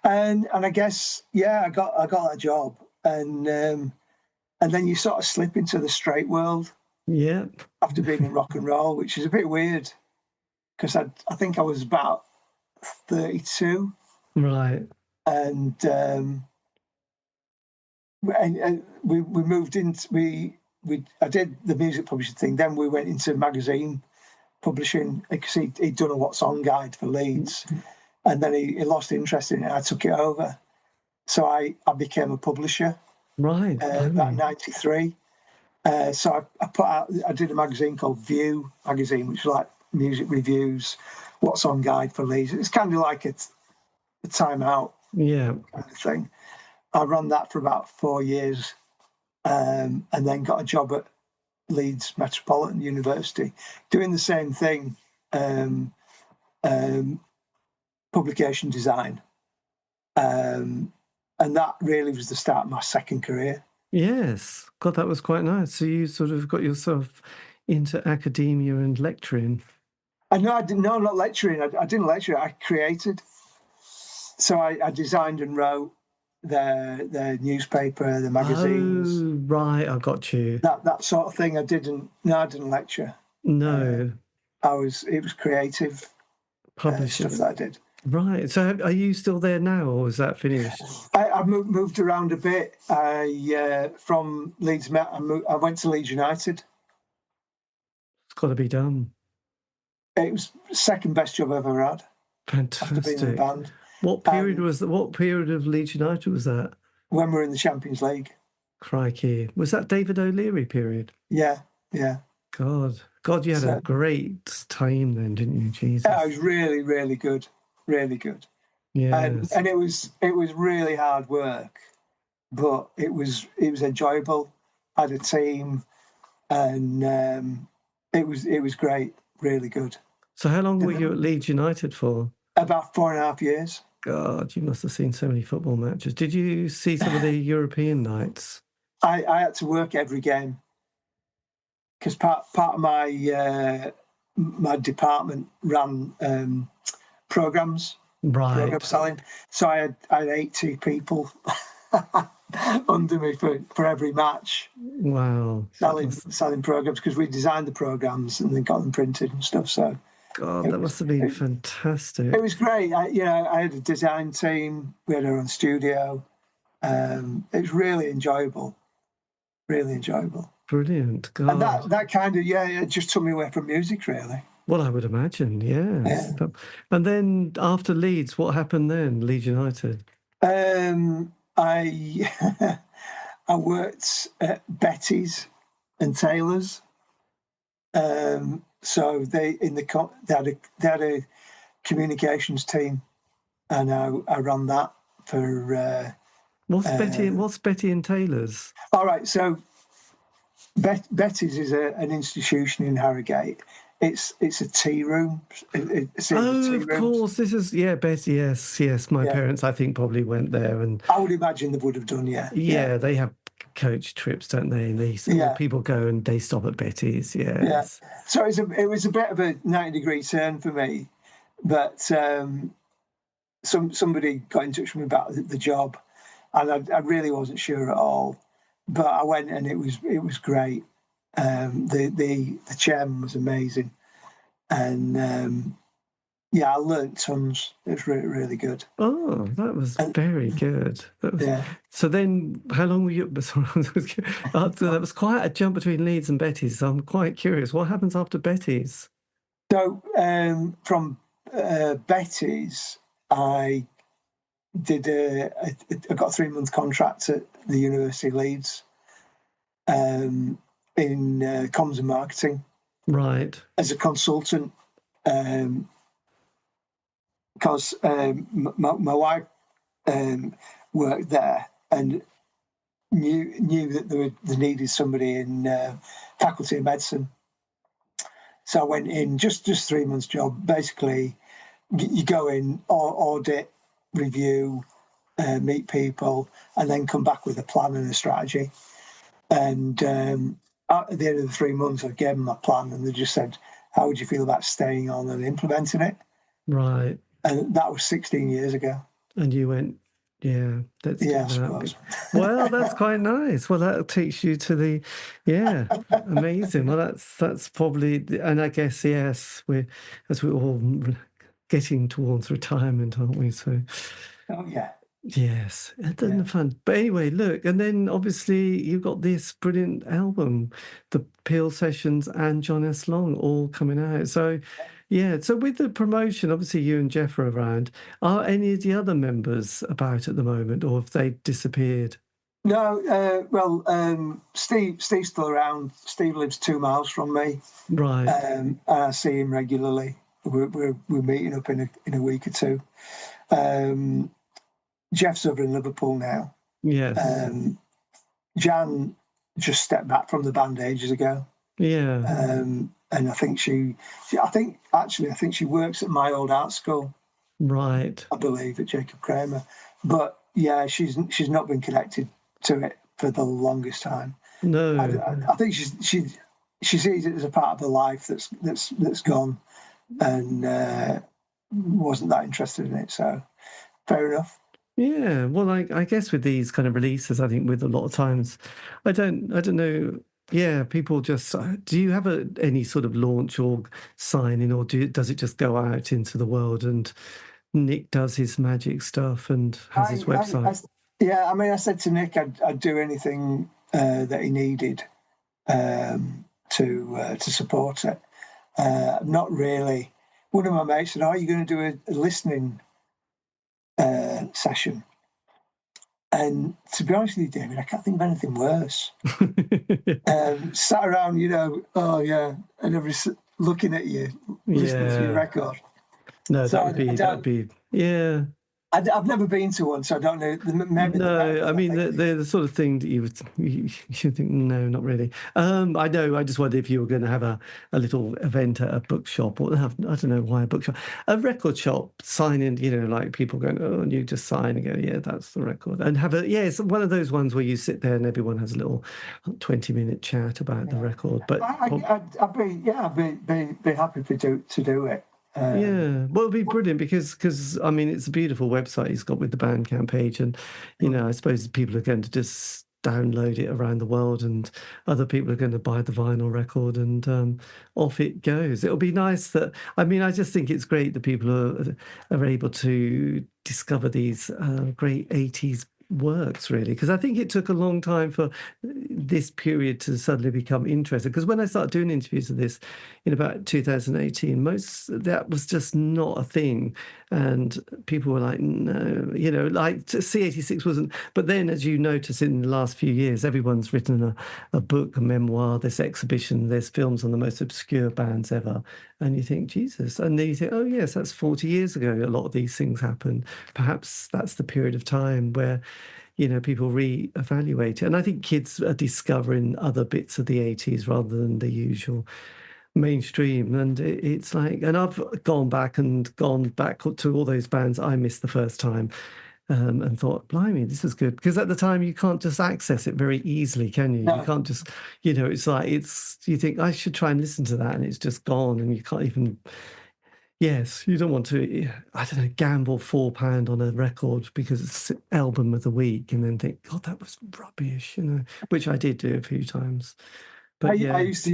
Speaker 3: And I guess, yeah, I got that job, and then you sort of slip into the straight world.
Speaker 2: Yeah.
Speaker 3: After being in rock and roll, which is a bit weird, because I think I was about 32.
Speaker 2: Right.
Speaker 3: And we moved into I did the music publishing thing. Then we went into magazine publishing, because he'd done a What's On guide for Leeds, and then he lost interest in it. I took it over, so I became a publisher.
Speaker 2: Right.
Speaker 3: About 93. So I did a magazine called View magazine, which was like music reviews, What's On guide for Leeds. It's kind of like a Time Out kind of thing. I ran that for about 4 years, and then got a job at Leeds Metropolitan University doing the same thing, publication design. And that really was the start of my second career.
Speaker 2: Yes. God, that was quite nice. So you sort of got yourself into academia and lecturing.
Speaker 3: No, not lecturing. I didn't lecture. I created. So I designed and wrote their newspaper, the magazines.
Speaker 2: Oh, right. I got you.
Speaker 3: That sort of thing. I didn't lecture.
Speaker 2: No.
Speaker 3: It was creative
Speaker 2: Publishing
Speaker 3: stuff that I did.
Speaker 2: Right. So are you still there now, or is that finished?
Speaker 3: I moved around a bit. From Leeds Met, I went to Leeds United.
Speaker 2: It's got to be done.
Speaker 3: It was the second best job I've ever had.
Speaker 2: Fantastic.
Speaker 3: After being in the band.
Speaker 2: What period What period of Leeds United was that?
Speaker 3: When we were in the Champions League.
Speaker 2: Crikey. Was that David O'Leary period?
Speaker 3: Yeah.
Speaker 2: God, you had a great time then, didn't you? Jesus.
Speaker 3: Yeah, it was really, really good. Really good.
Speaker 2: Yes.
Speaker 3: And it was really hard work, but it was enjoyable. I had a team, and it was great. Really good.
Speaker 2: So how long were you at Leeds United for?
Speaker 3: About 4.5 years.
Speaker 2: God, you must have seen so many football matches. Did you see some of the European nights?
Speaker 3: I had to work every game because part of my my department ran programs, program selling. So I had 80 people under me for every match.
Speaker 2: Wow,
Speaker 3: selling programs because we designed the programs and then got them printed and stuff. So
Speaker 2: God, that must have been fantastic.
Speaker 3: It was great. I had a design team. We had our own studio. It was really enjoyable. Really enjoyable.
Speaker 2: Brilliant. God.
Speaker 3: And that kind of, it just took me away from music, really.
Speaker 2: Well, I would imagine, yes. Yeah. And then after Leeds, what happened then, Leeds United?
Speaker 3: I I worked at Betty's and Taylor's. So they had a communications team, and I ran that for.
Speaker 2: What's Betty and Taylor's?
Speaker 3: All right, so Betty's is an institution in Harrogate. It's a tea room.
Speaker 2: Of course, this is Betty. Yes. My parents, I think, probably went there, and
Speaker 3: I would imagine they would have done.
Speaker 2: Yeah, they have coach trips, don't they? And people go and they stop at Betty's.
Speaker 3: Yeah. So it was a bit of a 90-degree turn for me, but somebody got in touch with me about the job, and I really wasn't sure at all. But I went, and it was great. The chairman was amazing, and I learnt tons. It was really, really good.
Speaker 2: Oh, that was very good. So then, how long were you? That was quite a jump between Leeds and Betty's. So I'm quite curious. What happens after Betty's?
Speaker 3: So from Betty's, I got a 3-month contract at the University of Leeds in comms and marketing,
Speaker 2: right,
Speaker 3: as a consultant, because my wife worked there and knew that they needed somebody in faculty of medicine. So I went in, just 3 months job. Basically, you go in, audit, review, meet people, and then come back with a plan and a strategy. And at the end of the 3 months, I gave them my plan, and they just said, "How would you feel about staying on and implementing it?"
Speaker 2: Right.
Speaker 3: And that was 16 years ago.
Speaker 2: And you went, let's do that.
Speaker 3: I suppose.
Speaker 2: Well, that's quite nice. Well, that takes you to the, amazing. Well, that's probably, and I guess, yes, we're all getting towards retirement, aren't we? So,
Speaker 3: oh, yeah.
Speaker 2: Yes, it's fun. But anyway, look, and then obviously you've got this brilliant album, the Peel Sessions and John S. Long, all coming out. So, so with the promotion, obviously you and Jeff are around. Are any of the other members about at the moment, or have they disappeared?
Speaker 3: No, Steve's still around. Steve lives 2 miles from me.
Speaker 2: Right.
Speaker 3: And I see him regularly. We're meeting up in a week or two. Jeff's over in Liverpool now.
Speaker 2: Yes.
Speaker 3: Jan just stepped back from the band ages ago.
Speaker 2: Yeah.
Speaker 3: And I think she works at my old art school.
Speaker 2: Right.
Speaker 3: I believe at Jacob Kramer. But she's not been connected to it for the longest time.
Speaker 2: No.
Speaker 3: I think she sees it as a part of her life that's gone, and wasn't that interested in it. So fair enough.
Speaker 2: Yeah, well, I guess with these kind of releases, I think with a lot of times, I don't know. Yeah, people just. Do you have any sort of launch or signing, or does it just go out into the world and Nick does his magic stuff and has his website?
Speaker 3: I said to Nick I'd do anything that he needed to support it. Not really. One of my mates said, "Are you going to do a listening session?" And to be honest with you, David, I can't think of anything worse. Sat around, and everybody's looking at you, listening to your record.
Speaker 2: No, that'd be.
Speaker 3: I've never been to one, so I don't know. Maybe
Speaker 2: no, I mean they're the sort of thing that you should think. No, not really. I know. I just wondered if you were going to have a little event at a bookshop, or have, I don't know why a bookshop, a record shop, sign in. You know, like people going, oh, and you just sign and go, yeah, that's the record, and have a it's one of those ones where you sit there and everyone has a little 20-minute chat about the record. But
Speaker 3: I'd be happy to do it.
Speaker 2: Yeah, well, it'd be brilliant because I mean it's a beautiful website he's got with the Bandcamp page, and you know I suppose people are going to just download it around the world, and other people are going to buy the vinyl record, and off it goes. It'll be nice that I mean I just think it's great that people are able to discover these great 80s works, really, because I think it took a long time for this period to suddenly become interesting. Because when I started doing interviews of this in about 2018, that was just not a thing, and people were like, no, you know, like C86 wasn't. But then, as you notice in the last few years, everyone's written a book, a memoir, there's exhibition, there's films on the most obscure bands ever, and you think, Jesus, and then you think, oh yes, that's 40 years ago a lot of these things happened. Perhaps that's the period of time where, you know, people re-evaluate it. And I think kids are discovering other bits of the 80s rather than the usual mainstream. And it's like, and I've gone back to all those bands I missed the first time, and thought, blimey, this is good. Because at the time, you can't just access it very easily, can you?
Speaker 3: No.
Speaker 2: You can't just, you know, it's like, you think, I should try and listen to that, and it's just gone, and you can't even... Yes, you don't want to, I don't know, gamble £4 on a record because it's album of the week and then think, God, that was rubbish, you know, which I did do a few times. But
Speaker 3: I used to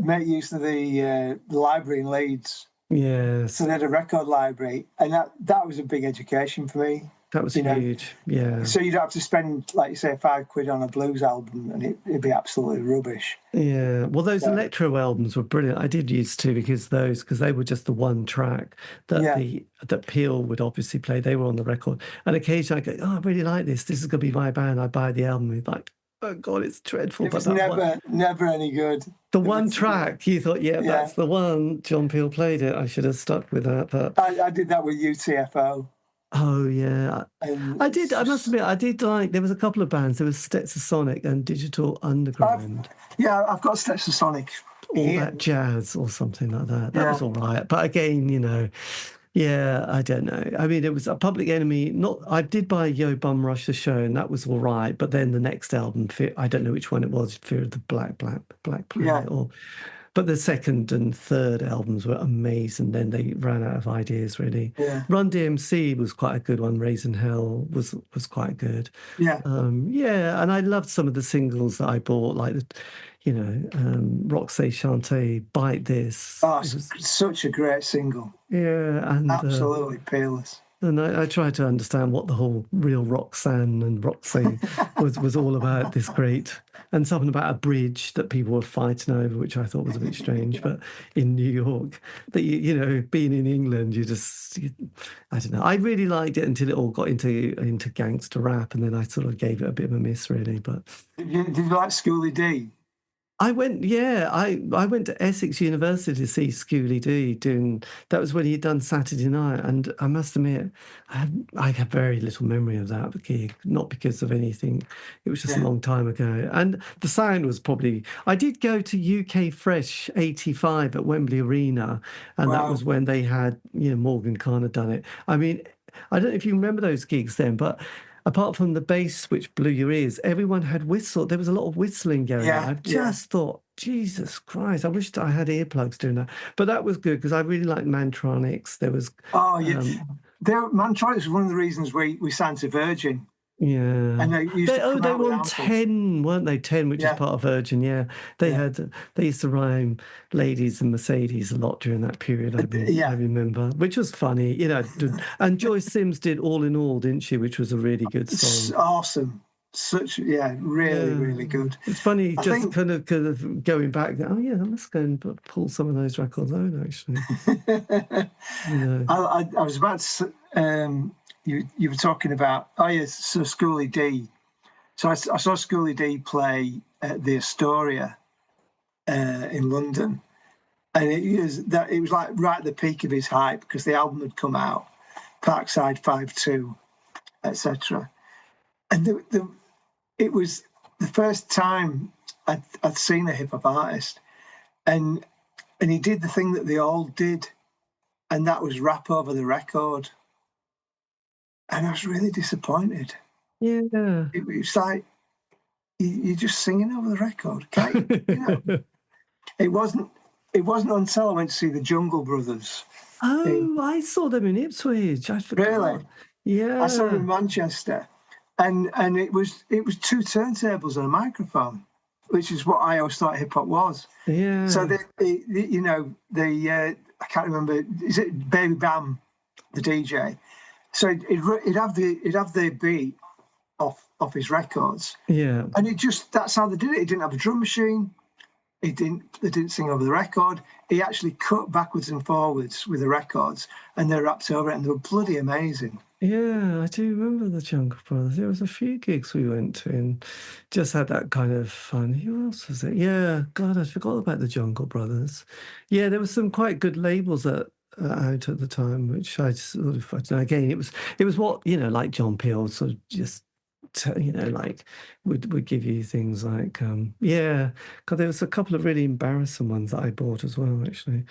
Speaker 3: make use of the library in Leeds.
Speaker 2: Yes.
Speaker 3: So they had a record library, and that was a big education for me.
Speaker 2: That was huge, yeah.
Speaker 3: So you'd have to spend, like you say, £5 on a blues album, and it'd be absolutely rubbish.
Speaker 2: Yeah, well, those electro albums were brilliant. I did used to because they were just the one track that Peel would obviously play. They were on the record, and occasionally I go, oh, I really like this. This is going to be my band. I buy the album. It's like, oh God, it's dreadful.
Speaker 3: It was never any good.
Speaker 2: The one track you thought, that's the one. John Peel played it. I should have stuck with that. But
Speaker 3: I did that with UTFO.
Speaker 2: Oh yeah, I did. I must admit, I did like. There was a couple of bands. There was Stetsasonic and Digital Underground.
Speaker 3: I've got Stetsasonic.
Speaker 2: All that jazz or something like that. That was all right. But again, you know, I don't know. I mean, it was a Public Enemy. I did buy Yo Bum Rush the Show, and that was all right. But then the next album, I don't know which one it was. Fear of the Black Planet, But the second and third albums were amazing. Then they ran out of ideas, really.
Speaker 3: Yeah.
Speaker 2: Run DMC was quite a good one. Raising Hell was quite good.
Speaker 3: Yeah.
Speaker 2: And I loved some of the singles that I bought, like Rock Say Shantae, Bite This.
Speaker 3: Oh, such a great single.
Speaker 2: Yeah, and
Speaker 3: absolutely peerless.
Speaker 2: And I tried to understand what the whole real Roxanne and Roxy was all about, this great, and something about a bridge that people were fighting over, which I thought was a bit strange. But in New York, that you know, being in England, I don't know. I really liked it until it all got into gangster rap, and then I sort of gave it a bit of a miss, really. But
Speaker 3: did you like Schoolie D?
Speaker 2: I went to Essex University to see Schoolie D that was when he'd done Saturday Night, and I must admit, I have very little memory of that gig, not because of anything, it was just a long time ago. And the sound was probably, I did go to UK Fresh 85 at Wembley Arena, and that was when they had, you know, Morgan Khan had done it. I mean, I don't know if you remember those gigs then, but apart from the bass, which blew your ears, everyone had whistle. There was a lot of whistling going on. I just thought, Jesus Christ, I wished I had earplugs doing that. But that was good because I really liked Mantronics. There was...
Speaker 3: Mantronics was one of the reasons we signed to Virgin.
Speaker 2: Yeah.
Speaker 3: And they
Speaker 2: were on 10, weren't they? 10, which is part of Virgin, They used to rhyme ladies and Mercedes a lot during that period, I remember, which was funny, you know. And Joyce Sims did All in All, didn't she, which was a really good song.
Speaker 3: It's awesome. Really good.
Speaker 2: It's funny, kind of going back, I must go and pull some of those records out, actually.
Speaker 3: I was about to... You were talking about so Schoolie D. So I saw Schoolie D play at the Astoria in London, and it was like right at the peak of his hype because the album had come out, Parkside 5-2, etc. And it was the first time I'd seen a hip hop artist, and he did the thing that they all did, and that was rap over the record. And I was really disappointed.
Speaker 2: Yeah.
Speaker 3: It was like, you're just singing over the record. Can't you? It wasn't until I went to see the Jungle Brothers.
Speaker 2: Oh, I saw them in Ipswich. I forgot.
Speaker 3: Really?
Speaker 2: Yeah.
Speaker 3: I saw them in Manchester, and it was 2 turntables and a microphone, which is what I always thought hip hop was.
Speaker 2: Yeah.
Speaker 3: So I can't remember. Is it Baby Bam, the DJ? So he'd have the beat off his records.
Speaker 2: Yeah.
Speaker 3: And that's how they did it. He didn't have a drum machine. They didn't sing over the record. He actually cut backwards and forwards with the records, and they rapped over it, and they were bloody amazing.
Speaker 2: Yeah, I do remember the Jungle Brothers. There was a few gigs we went to and just had that kind of fun. Who else was it? Yeah, God, I forgot about the Jungle Brothers. Yeah, there were some quite good labels out at the time, which I sort of, I don't know, again, it was what, like John Peel sort of just, like would give you things like, God, there was a couple of really embarrassing ones that I bought as well, actually.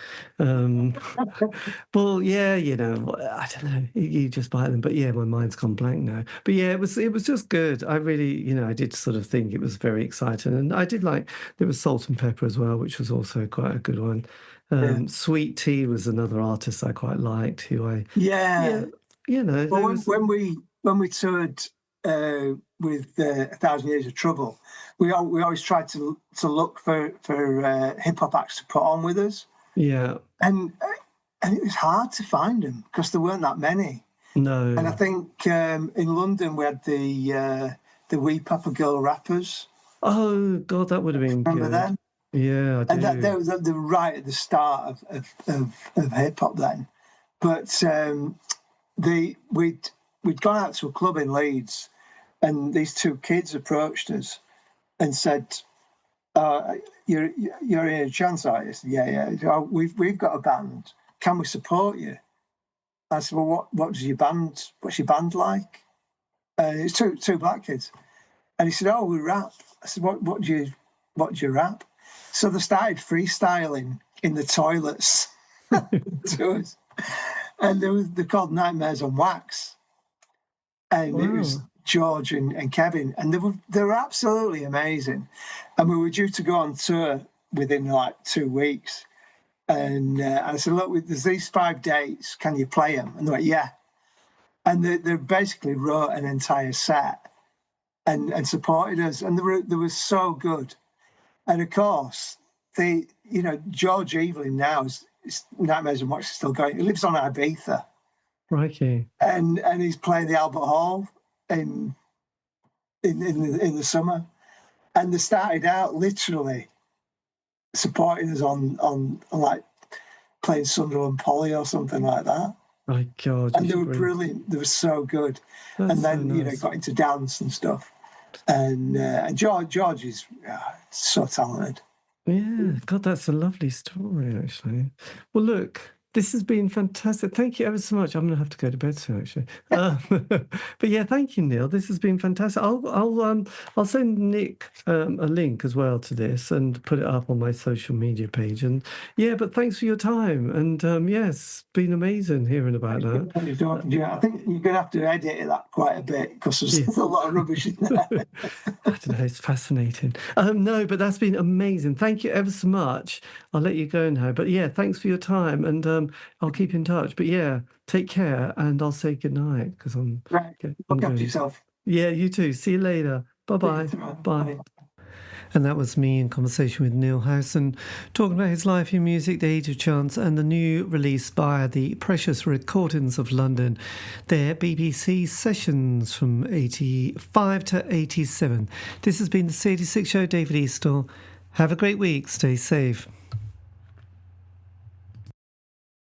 Speaker 2: Well, yeah, I don't know, you just buy them, but yeah, my mind's gone blank now. But yeah, it was just good. I really, I did sort of think it was very exciting, and I did like, there was Salt and Pepper as well, which was also quite a good one. Sweet Tea was another artist I quite liked, who I
Speaker 3: Well, when we toured with 1,000 Years of Trouble, we always tried to look for hip hop acts to put on with us.
Speaker 2: Yeah,
Speaker 3: and it was hard to find them because there weren't that many.
Speaker 2: No,
Speaker 3: and I think in London we had the Wee Papa Girl rappers. Oh God, that would have been remember good. Them?
Speaker 2: Yeah, I do.
Speaker 3: And they were right at the start of hip hop then. But we'd gone out to a club in Leeds, and these 2 kids approached us and said, "You're in a chance artist." Yeah. Oh, we've got a band. Can we support you? I said, "Well, what's your band like?" It's two black kids, and he said, "Oh, we rap." I said, "What do you rap?" So they started freestyling in the toilets to us, and they're called Nightmares on Wax, and Wow. It was George and Kevin, and they were absolutely amazing. And we were due to go on tour within like 2 weeks, and I said, "Look, there's these 5 dates. Can you play them?" And they're like, "Yeah." And they basically wrote an entire set and supported us, and they were so good. And of course, George Evelyn now is Nightmares and Wax is still going. He lives on Ibiza.
Speaker 2: Righty.
Speaker 3: And he's playing the Albert Hall in the summer. And they started out literally supporting us on like playing Sunderland Poly or something like that.
Speaker 2: My God.
Speaker 3: And they were brilliant. They were so good.
Speaker 2: That's
Speaker 3: and then,
Speaker 2: so nice.
Speaker 3: Got into dance and stuff. And George is so talented.
Speaker 2: Yeah, God, that's a lovely story, actually. Well, look, this has been fantastic. Thank you ever so much. I'm going to have to go to bed soon, actually. But yeah, thank you, Neil. This has been fantastic. I'll send Nick a link as well to this and put it up on my social media page. And yeah, but thanks for your time. And yes, it's been amazing hearing about that.
Speaker 3: Yeah, I think you're going to have to edit that quite a bit because there's a lot of rubbish in there.
Speaker 2: I don't know, it's fascinating. No, but that's been amazing. Thank you ever so much. I'll let you go now. But yeah, thanks for your time, and I'll keep in touch. But yeah, take care, and I'll say goodnight because I'm...
Speaker 3: Right. Look after yourself.
Speaker 2: Yeah, you too. See you later. Bye-bye. Bye. And that was me in conversation with Neil Howson, talking about his life in music, the age of chance, and the new release by the Precious Recordings of London, their BBC sessions from 85 to 87. This has been the C86 Show, David Eastaugh. Have a great week. Stay safe.